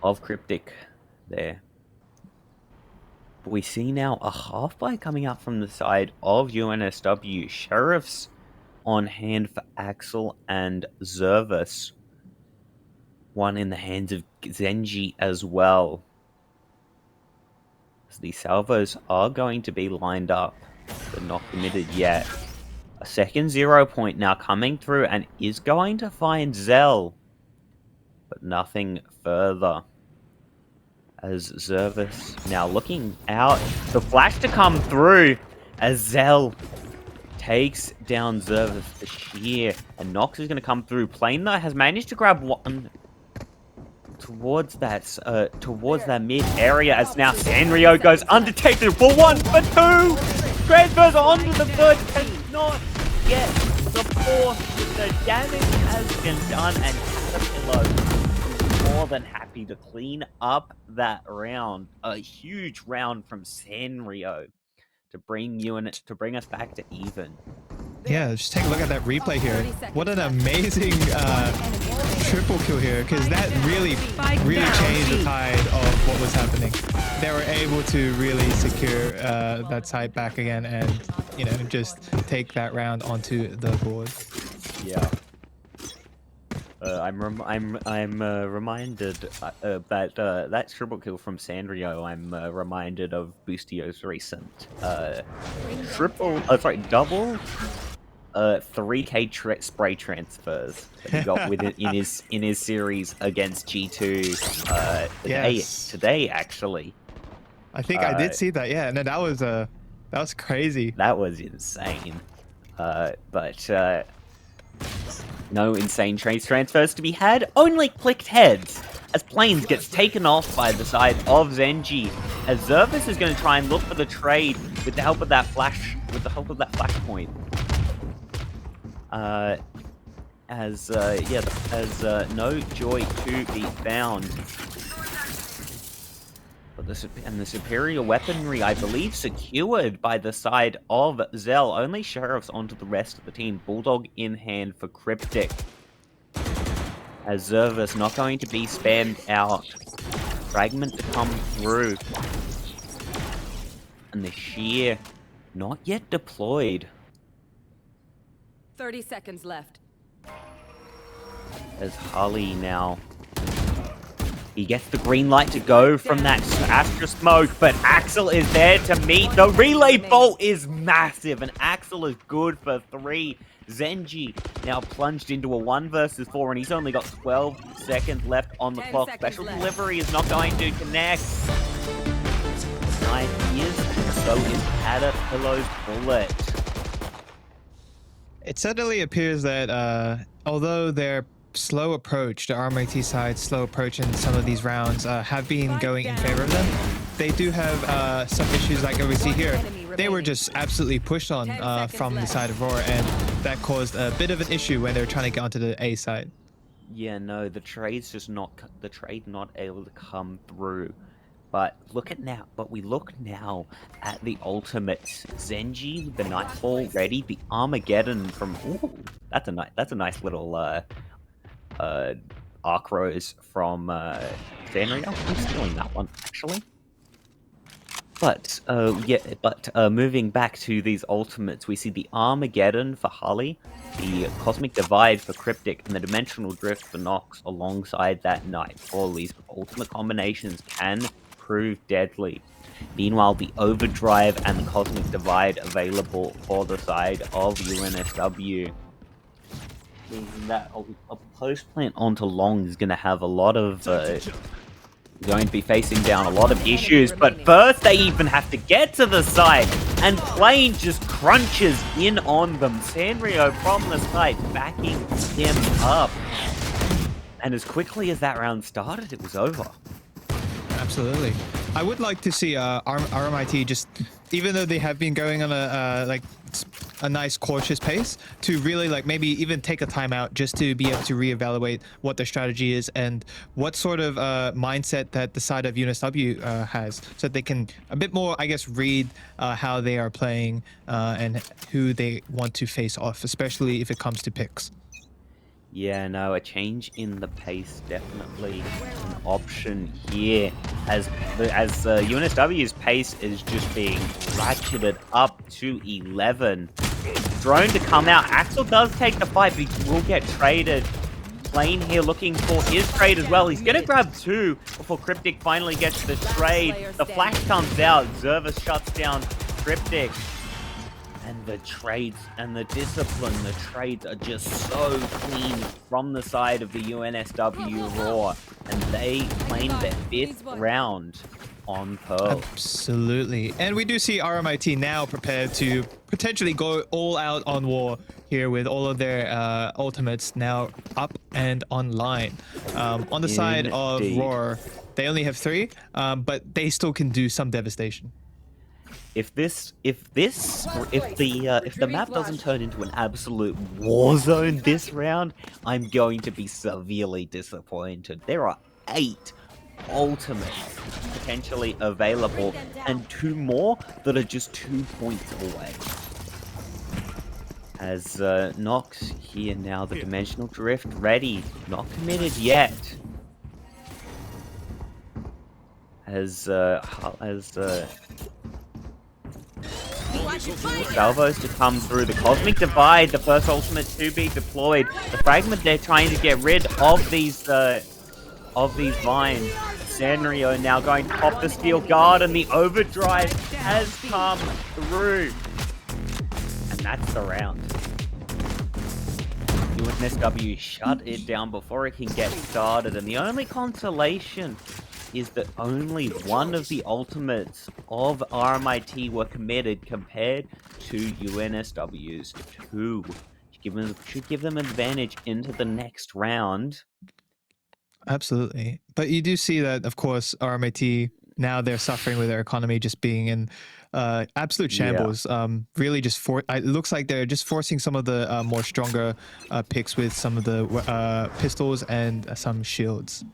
of Cryptic there. But we see now a half buy coming up from the side of UNSW. Sheriffs on hand for Axel and Zervis. One in the hands of Zenji as well. So the salvos are going to be lined up, but not committed yet. A second 0 point now coming through and is going to find Zell, but nothing further. As Zervis now looking out, the flash to come through as Zell takes down Zervis the sheer, and Nox is going to come through. Planer has managed to grab one towards that mid area as now Sanrio goes undetected for 1 for 2. Transfers onto the third, cannot get the fourth. The damage has been done, and Caterpillar is more than happy to clean up that round. A huge round from Sanrio to bring us back to even. Yeah, just take a look at that replay here. What an amazing triple kill here, because that really changed the tide of what was happening. They were able to really secure that side back again, and just take that round onto the board. Yeah. I'm reminded that triple kill from Sanrio. I'm reminded of Boostio's recent double 3K spray transfers that he got in his series against G2 today actually. I think I did see that. Yeah, no, that was crazy. That was insane. But no insane transfers to be had. Only clicked heads as Plains gets taken off by the side of Zenji. As Zervis is going to try and look for the trade with the help of that flash. Flashpoint. No joy to be found. But the superior weaponry, I believe, secured by the side of Zell. Only Sheriffs onto the rest of the team. Bulldog in hand for Cryptic. As Zervis not going to be spammed out. Fragment to come through. And the sheer not yet deployed. 30 seconds left. As Harley now, he gets the green light to go from that Astra smoke, but Axel is there to meet. The relay bolt is massive, and Axel is good for 3. Zenji now plunged into a 1 versus 4, and he's only got 12 seconds left on the clock. Special delivery is not going to connect. Knife is, and so is Caterpillar's bullet. It certainly appears that although their slow approach, the RMIT side slow approach in some of these rounds have been going in favor of them, they do have some issues like we see here. They were just absolutely pushed on from the side of Roar, and that caused a bit of an issue when they were trying to get onto the A side. Yeah, no, the trade not able to come through. But we look now at the ultimates. Zenji, the Nightfall ready, the Armageddon from that's a nice little arc rose from Sanrio. I'm stealing that one actually. But moving back to these ultimates, we see the Armageddon for Harley, the Cosmic Divide for Cryptic, and the Dimensional Drift for Nox alongside that Nightfall. These ultimate combinations can prove deadly. Meanwhile, the Overdrive and the Cosmic Divide available for the side of UNSW. That a post plant onto Long is going to have a lot of going to be facing down a lot of issues, but first they even have to get to the site, and Plane just crunches in on them. Sanrio from the side backing him up. And as quickly as that round started, it was over. Absolutely. I would like to see RMIT just, even though they have been going on a nice cautious pace, to really like maybe even take a timeout just to be able to reevaluate what their strategy is and what sort of mindset that the side of UNSW has, so that they can a bit more, I guess, read how they are playing and who they want to face off, especially if it comes to picks. Yeah, no, a change in the pace definitely an option here, as UNSW's pace is just being ratcheted up to 11. Drone to come out. Axel does take the fight, but he will get traded. Plane here looking for his trade as well. He's going to grab 2 before Cryptic finally gets the trade. The flash comes out. Zervis shuts down Cryptic. And the trades and the discipline, the trades are just so clean from the side of the UNSW Raw. And they claim their 5th round on Pearl. Absolutely. And we do see RMIT now prepared to potentially go all out on War here with all of their ultimates now up and online. On the side of Roar, they only have 3, but they still can do some devastation. If the map doesn't turn into an absolute war zone this round, I'm going to be severely disappointed. There are 8 ultimates potentially available, and 2 more that are just 2 points away. As Nox here now, the Dimensional Drift ready, not committed yet. Salvos to come through. The Cosmic Divide, the first ultimate to be deployed. The Fragment, they're trying to get rid of these vines. Sanrio now going to pop the Steel Guard, and the Overdrive has come through. And that's the round. UNSW shut it down before it can get started, and the only consolation is that only one of the ultimates of RMIT were committed compared to UNSW's 2. Should give them advantage into the next round. Absolutely. But you do see that, of course, RMIT, now they're suffering with their economy just being in absolute shambles. Yeah. Really just it looks like they're just forcing some of the more stronger picks with some of the pistols and some shields.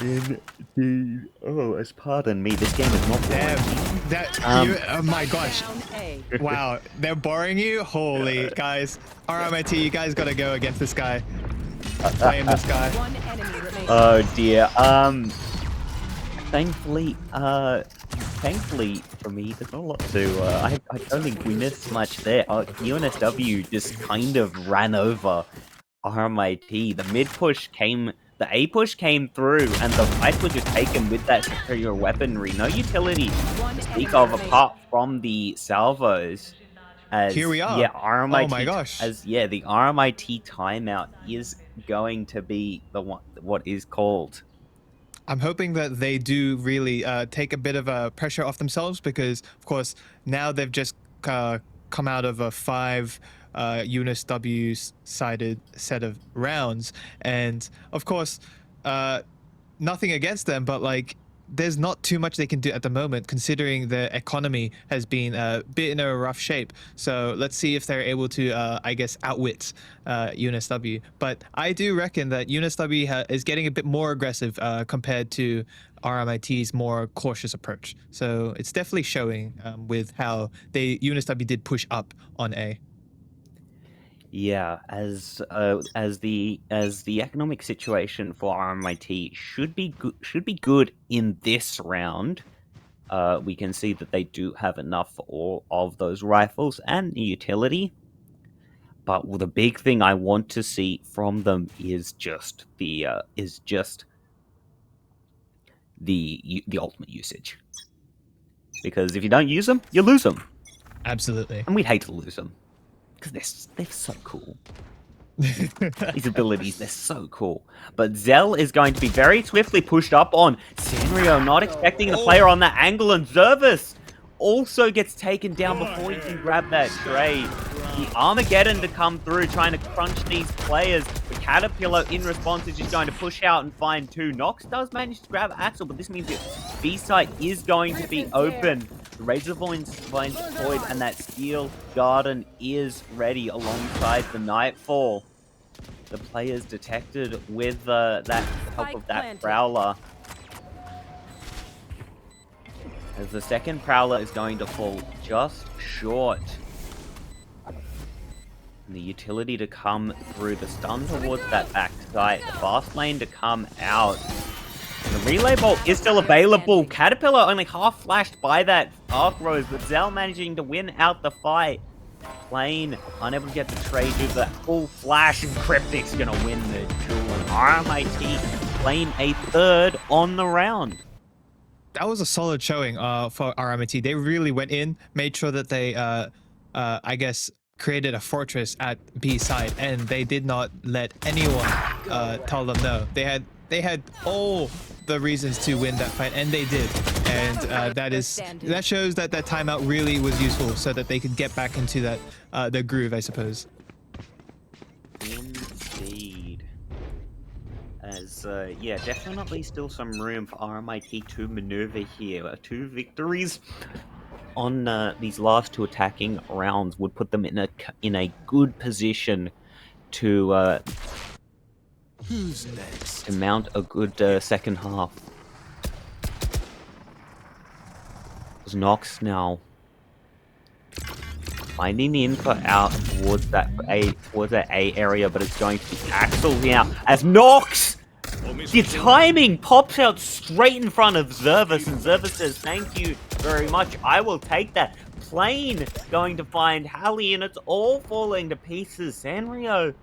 Indeed. Oh, pardon me, this game is not boring. Oh my gosh. Wow, they're boring you? Holy guys. RMIT, you guys gotta go against this guy. Playing this guy. Oh dear. Thankfully for me, there's not a lot to, I don't think we missed much there. UNSW just kind of ran over RMIT. The mid push came, the A push came through, and the fights were just taken with that superior weaponry. No utility to speak of apart from the salvos. Here we are. Yeah, RMIT, oh my gosh. The RMIT timeout is going to be the one, what is called. I'm hoping that they do really take a bit of pressure off themselves, because, of course, now they've just come out of a 5 UNSW-sided set of rounds. And, of course, nothing against them, but, like, there's not too much they can do at the moment, considering the economy has been a bit in a rough shape. So let's see if they're able to, I guess, outwit UNSW. But I do reckon that UNSW is getting a bit more aggressive compared to RMIT's more cautious approach. So it's definitely showing with how UNSW did push up on A. Yeah, as the economic situation for RMIT should be good in this round. We can see that they do have enough for all of those rifles and utility. But the big thing I want to see from them is just the ultimate usage. Because if you don't use them, you lose them. Absolutely. And we'd hate to lose them. Because they're so cool. These abilities, they're so cool. But Zell is going to be very swiftly pushed up on. Sanrio not expecting the player on that angle, and Zervis also gets taken down before he can grab that trade. The Armageddon to come through, trying to crunch these players. The Caterpillar, in response, is just going to push out and find two. Nox does manage to grab Axel, but this means that B site is going to be open. The Razor Vine's deployed, and that Steel Garden is ready alongside the Nightfall. The players detected with that help of that Prowler. As the second Prowler is going to fall just short. And the utility to come through, the stun towards that back site, the fast lane to come out. And the relay bolt is still available. Caterpillar only half flashed by that Arc Rose, but Zell managing to win out the fight. Plane unable to get the trade due to that full flash, and Cryptic's gonna win the duel. And RMIT claim a third on the round. That was a solid showing for RMIT. They really went in, made sure that they, I guess, created a fortress at B side, and they did not let anyone tell them no. They had all the reasons to win that fight, and they did. And that shows that that timeout really was useful, so that they could get back into that the groove, I suppose. Indeed. As yeah, definitely still some room for RMIT to maneuver here. 2 victories on these last 2 attacking rounds would put them in a good position to Who's next? to mount a good second half. It's Nox now finding the info out towards that A area, but it's going to be Axel now as Nox. The timing pops out straight in front of Zervis, and Zervis says, "Thank you very much. I will take that." Plane going to find Hallie, and it's all falling to pieces. Sanrio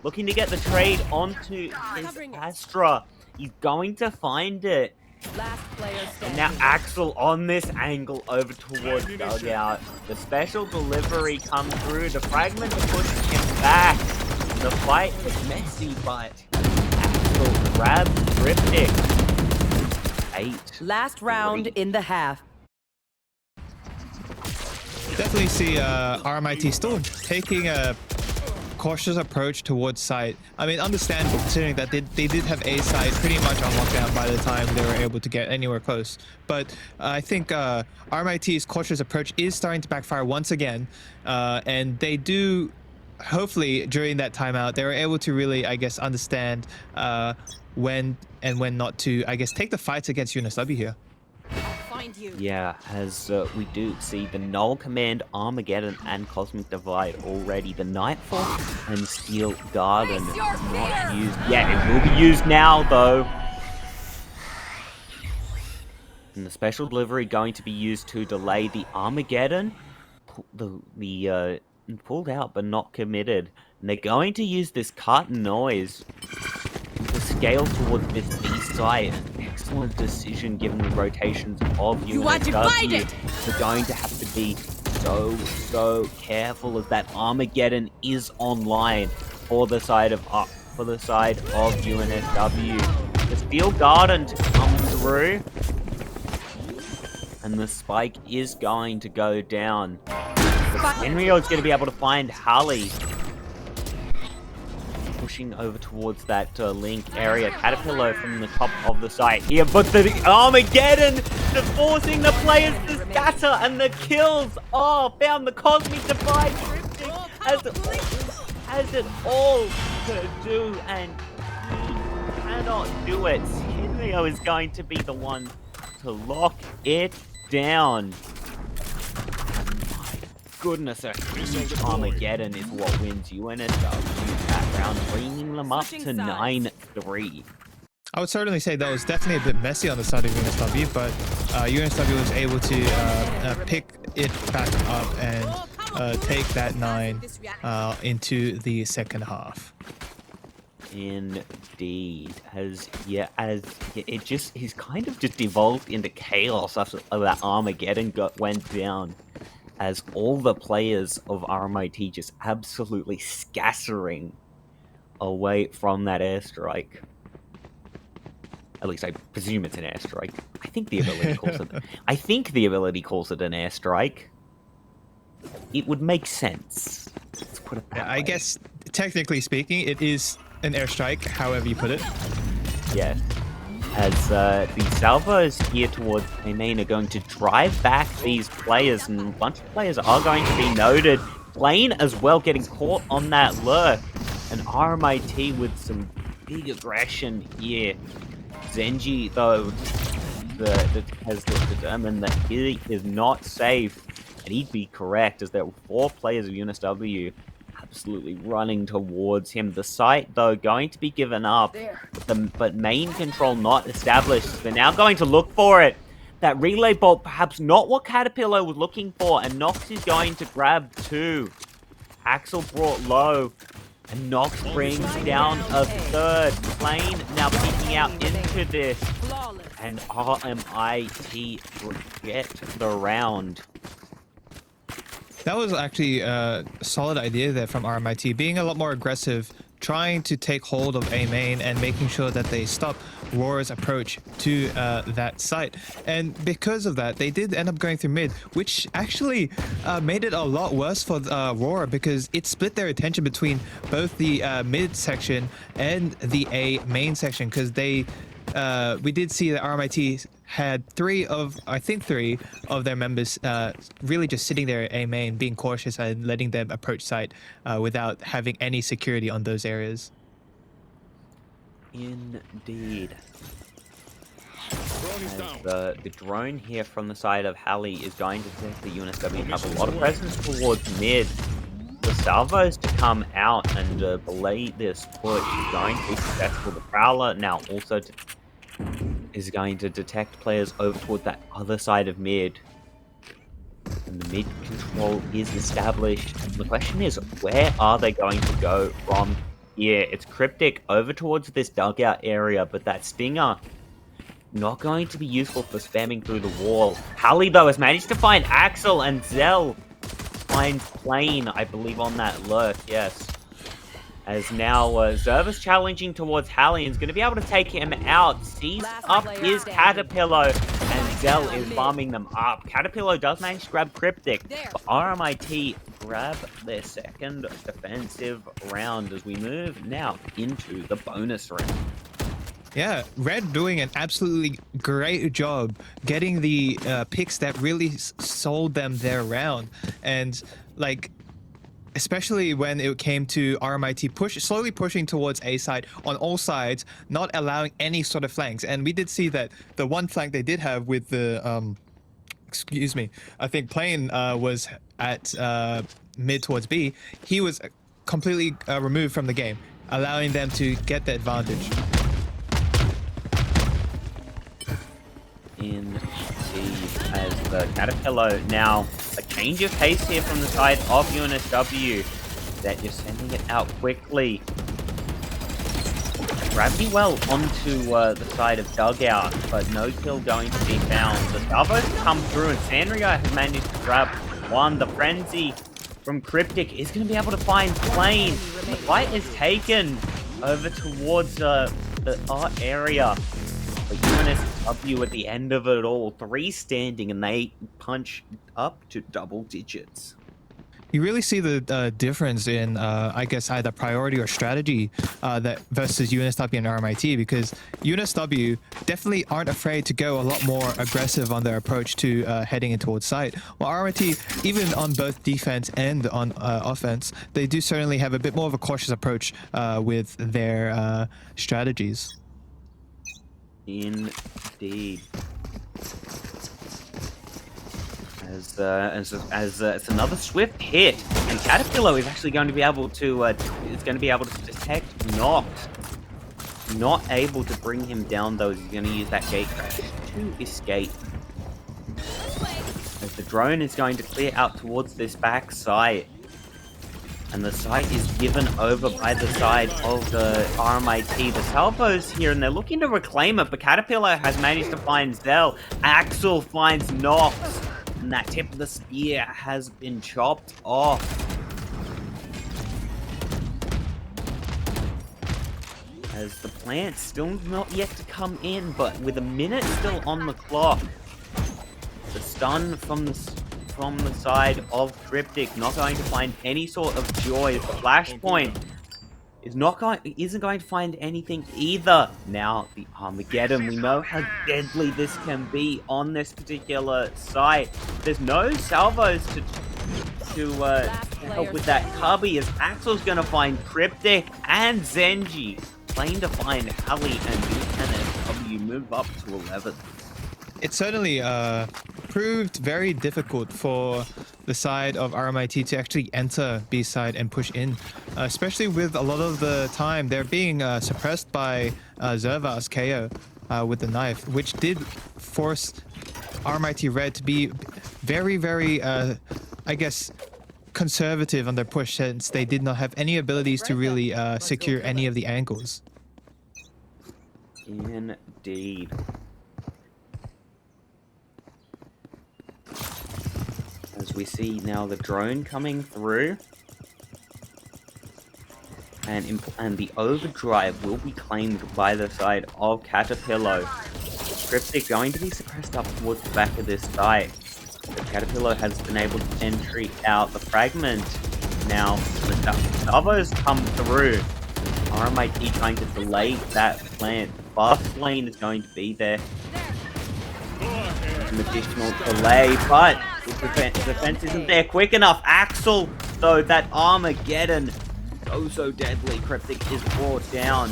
looking to get the trade onto his Astra. He's going to find it. Last player And standing. now Axel on this angle over towards Dugout. The special delivery comes through. The fragment pushes him back. The fight is messy, but Axel grabs Cryptic. 8. Last round in the half. Definitely see RMIT still taking a cautious approach towards site. I mean, understandable considering that they did have A site pretty much on lockdown by the time they were able to get anywhere close. But I think RMIT's cautious approach is starting to backfire once again, and they do, hopefully during that timeout, they were able to really, I guess, understand when and when not to, I guess, take the fights against UNSW here. Find you. Yeah, as we do see the Null Command, Armageddon, and Cosmic Divide already. The Nightfall and Steel Garden not used yet. It will be used now, though. And the special delivery going to be used to delay the Armageddon. Pulled out but not committed. And they're going to use this cut noise to scale towards this B site. Excellent decision given the rotations of UNSW. You want to fight it? They're going to have to be so careful as that Armageddon is online for the side of UNSW. The Steel Garden to come through, and the spike is going to go down. Henrio is going to be able to find Harley. Pushing over towards that link area. Caterpillar from the top of the site here, but the Armageddon is forcing the players to scatter, and the kills found the Cosmic Divide drifting as it all to do, and he cannot do it. Henrio is going to be the one to lock it down. Goodness, a huge Armageddon is what wins UNSW that round, bringing them up to 9-3. I would certainly say that was definitely a bit messy on the side of UNSW, but UNSW was able to pick it back up and take that 9 into the second half. Indeed, he's kind of just evolved into chaos after that Armageddon went down, as all the players of RMIT just absolutely scattering away from that airstrike. At least I presume it's an airstrike. I think the ability calls it. I think the ability calls it an airstrike. It would make sense. Let's put it that Yeah, way. I guess technically speaking, it is an airstrike, however you put it. Yes. As the salvos here towards A main are going to drive back these players, and a bunch of players are going to be noted. Plane as well getting caught on that lurk. And RMIT with some big aggression here. Zenji, though, has determined that he is not safe. And he'd be correct, as there were 4 players of UNSW absolutely running towards him. The site, though, going to be given up, but main control not established. They're now going to look for it. That relay bolt, perhaps not what Caterpillar was looking for, and Nox is going to grab 2. Axel brought low, and Nox brings down a 3rd. Plane now peeking out into this, and RMIT get the round. That was actually a solid idea there from RMIT, being a lot more aggressive, trying to take hold of A main and making sure that they stop Roar's approach to that site. And because of that, they did end up going through mid, which actually made it a lot worse for Roar, because it split their attention between both the mid section and the A main section, because they we did see that RMIT had 3 of their members really just sitting there at A main, being cautious and letting them approach site without having any security on those areas. Indeed. As the drone here from the side of Halley is going to think the UNSW have a lot of presence towards mid. The salvos to come out and belay this push is going to be successful. The Prowler now also is going to detect players over toward that other side of mid. And the mid control is established. The question is, where are they going to go from here? It's Cryptic over towards this dugout area, but that Stinger not going to be useful for spamming through the wall. Halley, though, has managed to find Axel, and Zell finds Plane, I believe, on that lurk, yes. As now Zervis challenging towards Halley and is going to be able to take him out. Sees up his Caterpillar, and Zell is farming them up. Caterpillar does manage to grab Cryptic, but RMIT grab their 2nd defensive round as we move now into the bonus round. Yeah, Red doing an absolutely great job getting the picks that really sold them their round. And like, especially when it came to RMIT slowly pushing towards A side on all sides, not allowing any sort of flanks. And we did see that the one flank they did have with the, excuse me, I think Plane was at mid towards B. He was completely removed from the game, allowing them to get the advantage. Indeed, as the Caterpillar now a change of pace here from the side of UNSW, that you're sending it out quickly. Gravity well onto the side of dugout, but no kill going to be found. The salvos come through, and Sandria has managed to grab 1. The frenzy from Cryptic is going to be able to find Plane. The fight is taken over towards the art area. But UNSW at the end of it all, 3 standing, and they punch up to double digits. You really see the difference in, I guess, either priority or strategy that versus UNSW and RMIT, because UNSW definitely aren't afraid to go a lot more aggressive on their approach to heading in towards site. While RMIT, even on both defense and on offense, they do certainly have a bit more of a cautious approach with their strategies. Indeed. As it's another swift hit, and Caterpillar is actually going to be able to detect Nox. Not able to bring him down though. He's going to use that gate crash to escape. As the drone is going to clear out towards this back site. And the site is given over by the side of the RMIT. The salvos here, and they're looking to reclaim it, but Caterpillar has managed to find Zell. Axel finds Nox, and that tip of the spear has been chopped off. as the plant's still not yet to come in, but with a minute still on the clock. The stun from the side of Cryptic, not going to find any sort of joy. The Flashpoint isn't going to find anything either. Now the Armageddon, we know how deadly this can be on this particular site. There's no salvos to help with that cubby, as Axel's gonna find Cryptic and Zenji. Playing to find Ali and UNSW move up to 11. It certainly proved very difficult for the side of RMIT to actually enter B side and push in, especially with a lot of the time they're being suppressed by Zerva's KO with the knife, which did force RMIT Red to be very, very, I guess, conservative on their push, since they did not have any abilities to really secure any of the angles. Indeed. As we see now the drone coming through, and the overdrive will be claimed by the side of Caterpillar. Cryptic going to be suppressed up towards the back of this site. The Caterpillar has been able to entry out the fragment. Now the salvos come through. RMIT trying to delay that plant. Fast lane is going to be there. Some additional delay, but the defense isn't there quick enough. Axel, though, that Armageddon, so deadly. Cryptic is brought down.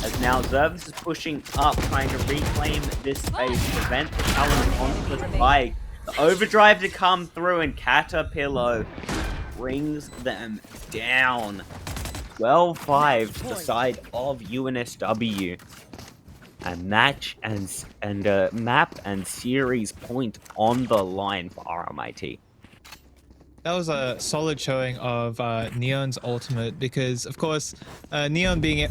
As now Zervis is pushing up, trying to reclaim this space, prevent the challenge onto the spike. The overdrive to come through, and Caterpillar brings them down. 12-5 to the side of UNSW. A match and a map and series point on the line for RMIT. That was a solid showing of Neon's ultimate, because of course Neon being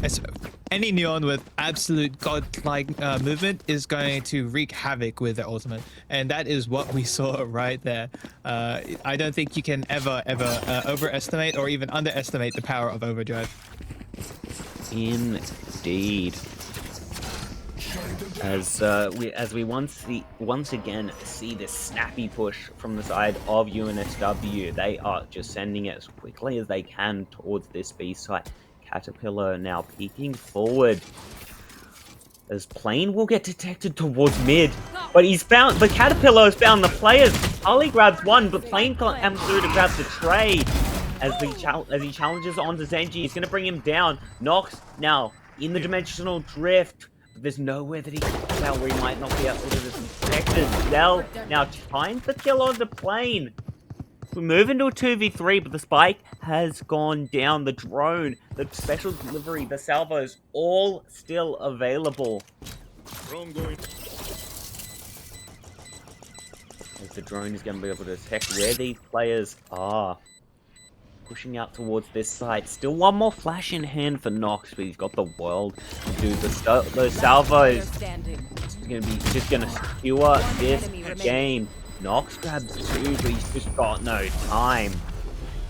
any Neon with absolute godlike movement is going to wreak havoc with their ultimate, and that is what we saw right there. I don't think you can ever overestimate or even underestimate the power of overdrive. Indeed. As we once again see this snappy push from the side of UNSW, they are just sending it as quickly as they can towards this B site. Caterpillar now peeking forward, as Plane will get detected towards mid, but Caterpillar has found the players. Harley grabs one, but Plane comes through to grab the trade as he challenges onto Zenji. He's going to bring him down. Nox now in the dimensional drift. There's nowhere that he can tell where he might not be able to detect as Zell now finds the kill on the Plane. We move into a 2v3, but the spike has gone down. The drone, the special delivery, the salvos, all still available. As the drone is going to be able to detect where these players are. Pushing out towards this site. Still one more flash in hand for Nox, but he's got the world to do those salvos. He's just gonna secure this game. Nox grabs two, but he's just got no time.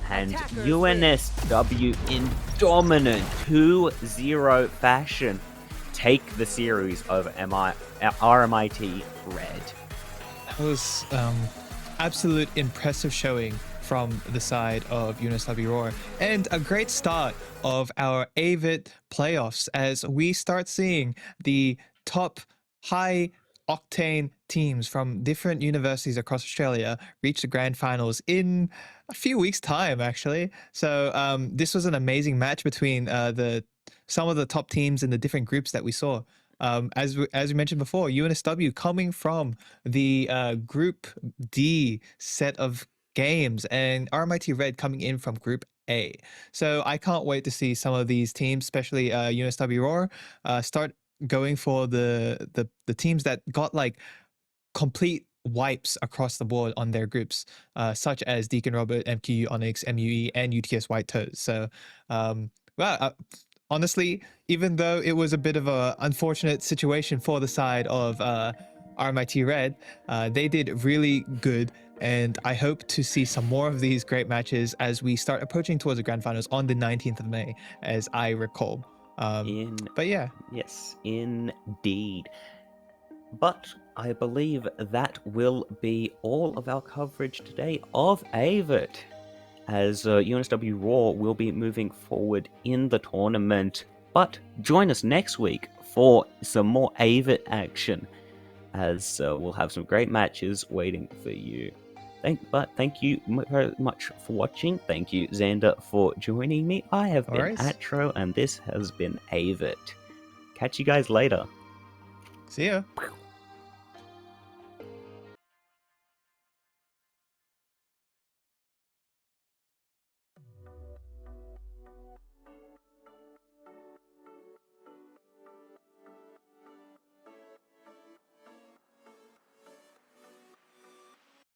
And UNSW in dominant 2-0 fashion take the series over RMIT Red. That was absolute impressive showing from the side of UNSW Roar, and a great start of our AVIT playoffs as we start seeing the top high octane teams from different universities across Australia reach the grand finals in a few weeks' time, actually. So this was an amazing match between some of the top teams in the different groups that we saw. As we mentioned before, UNSW coming from the Group D set of games, and RMIT Red coming in from Group A. So I can't wait to see some of these teams, especially UNSW Roar, start going for the teams that got like complete wipes across the board on their groups, such as Deacon Robert, MQU Onyx, MUE, and UTS White Toes. So honestly, even though it was a bit of an unfortunate situation for the side of RMIT Red, they did really good, and I hope to see some more of these great matches as we start approaching towards the grand finals on the 19th of May, as I recall. But yeah, Yes, indeed. But I believe that will be all of our coverage today of AVIT, as UNSW Raw will be moving forward in the tournament. But join us next week for some more AVIT action, as we'll have some great matches waiting for you. Thank you very much for watching. Thank you, Xander, for joining me. I have been Alright. Atro, and this has been AVIT. Catch you guys later. See ya.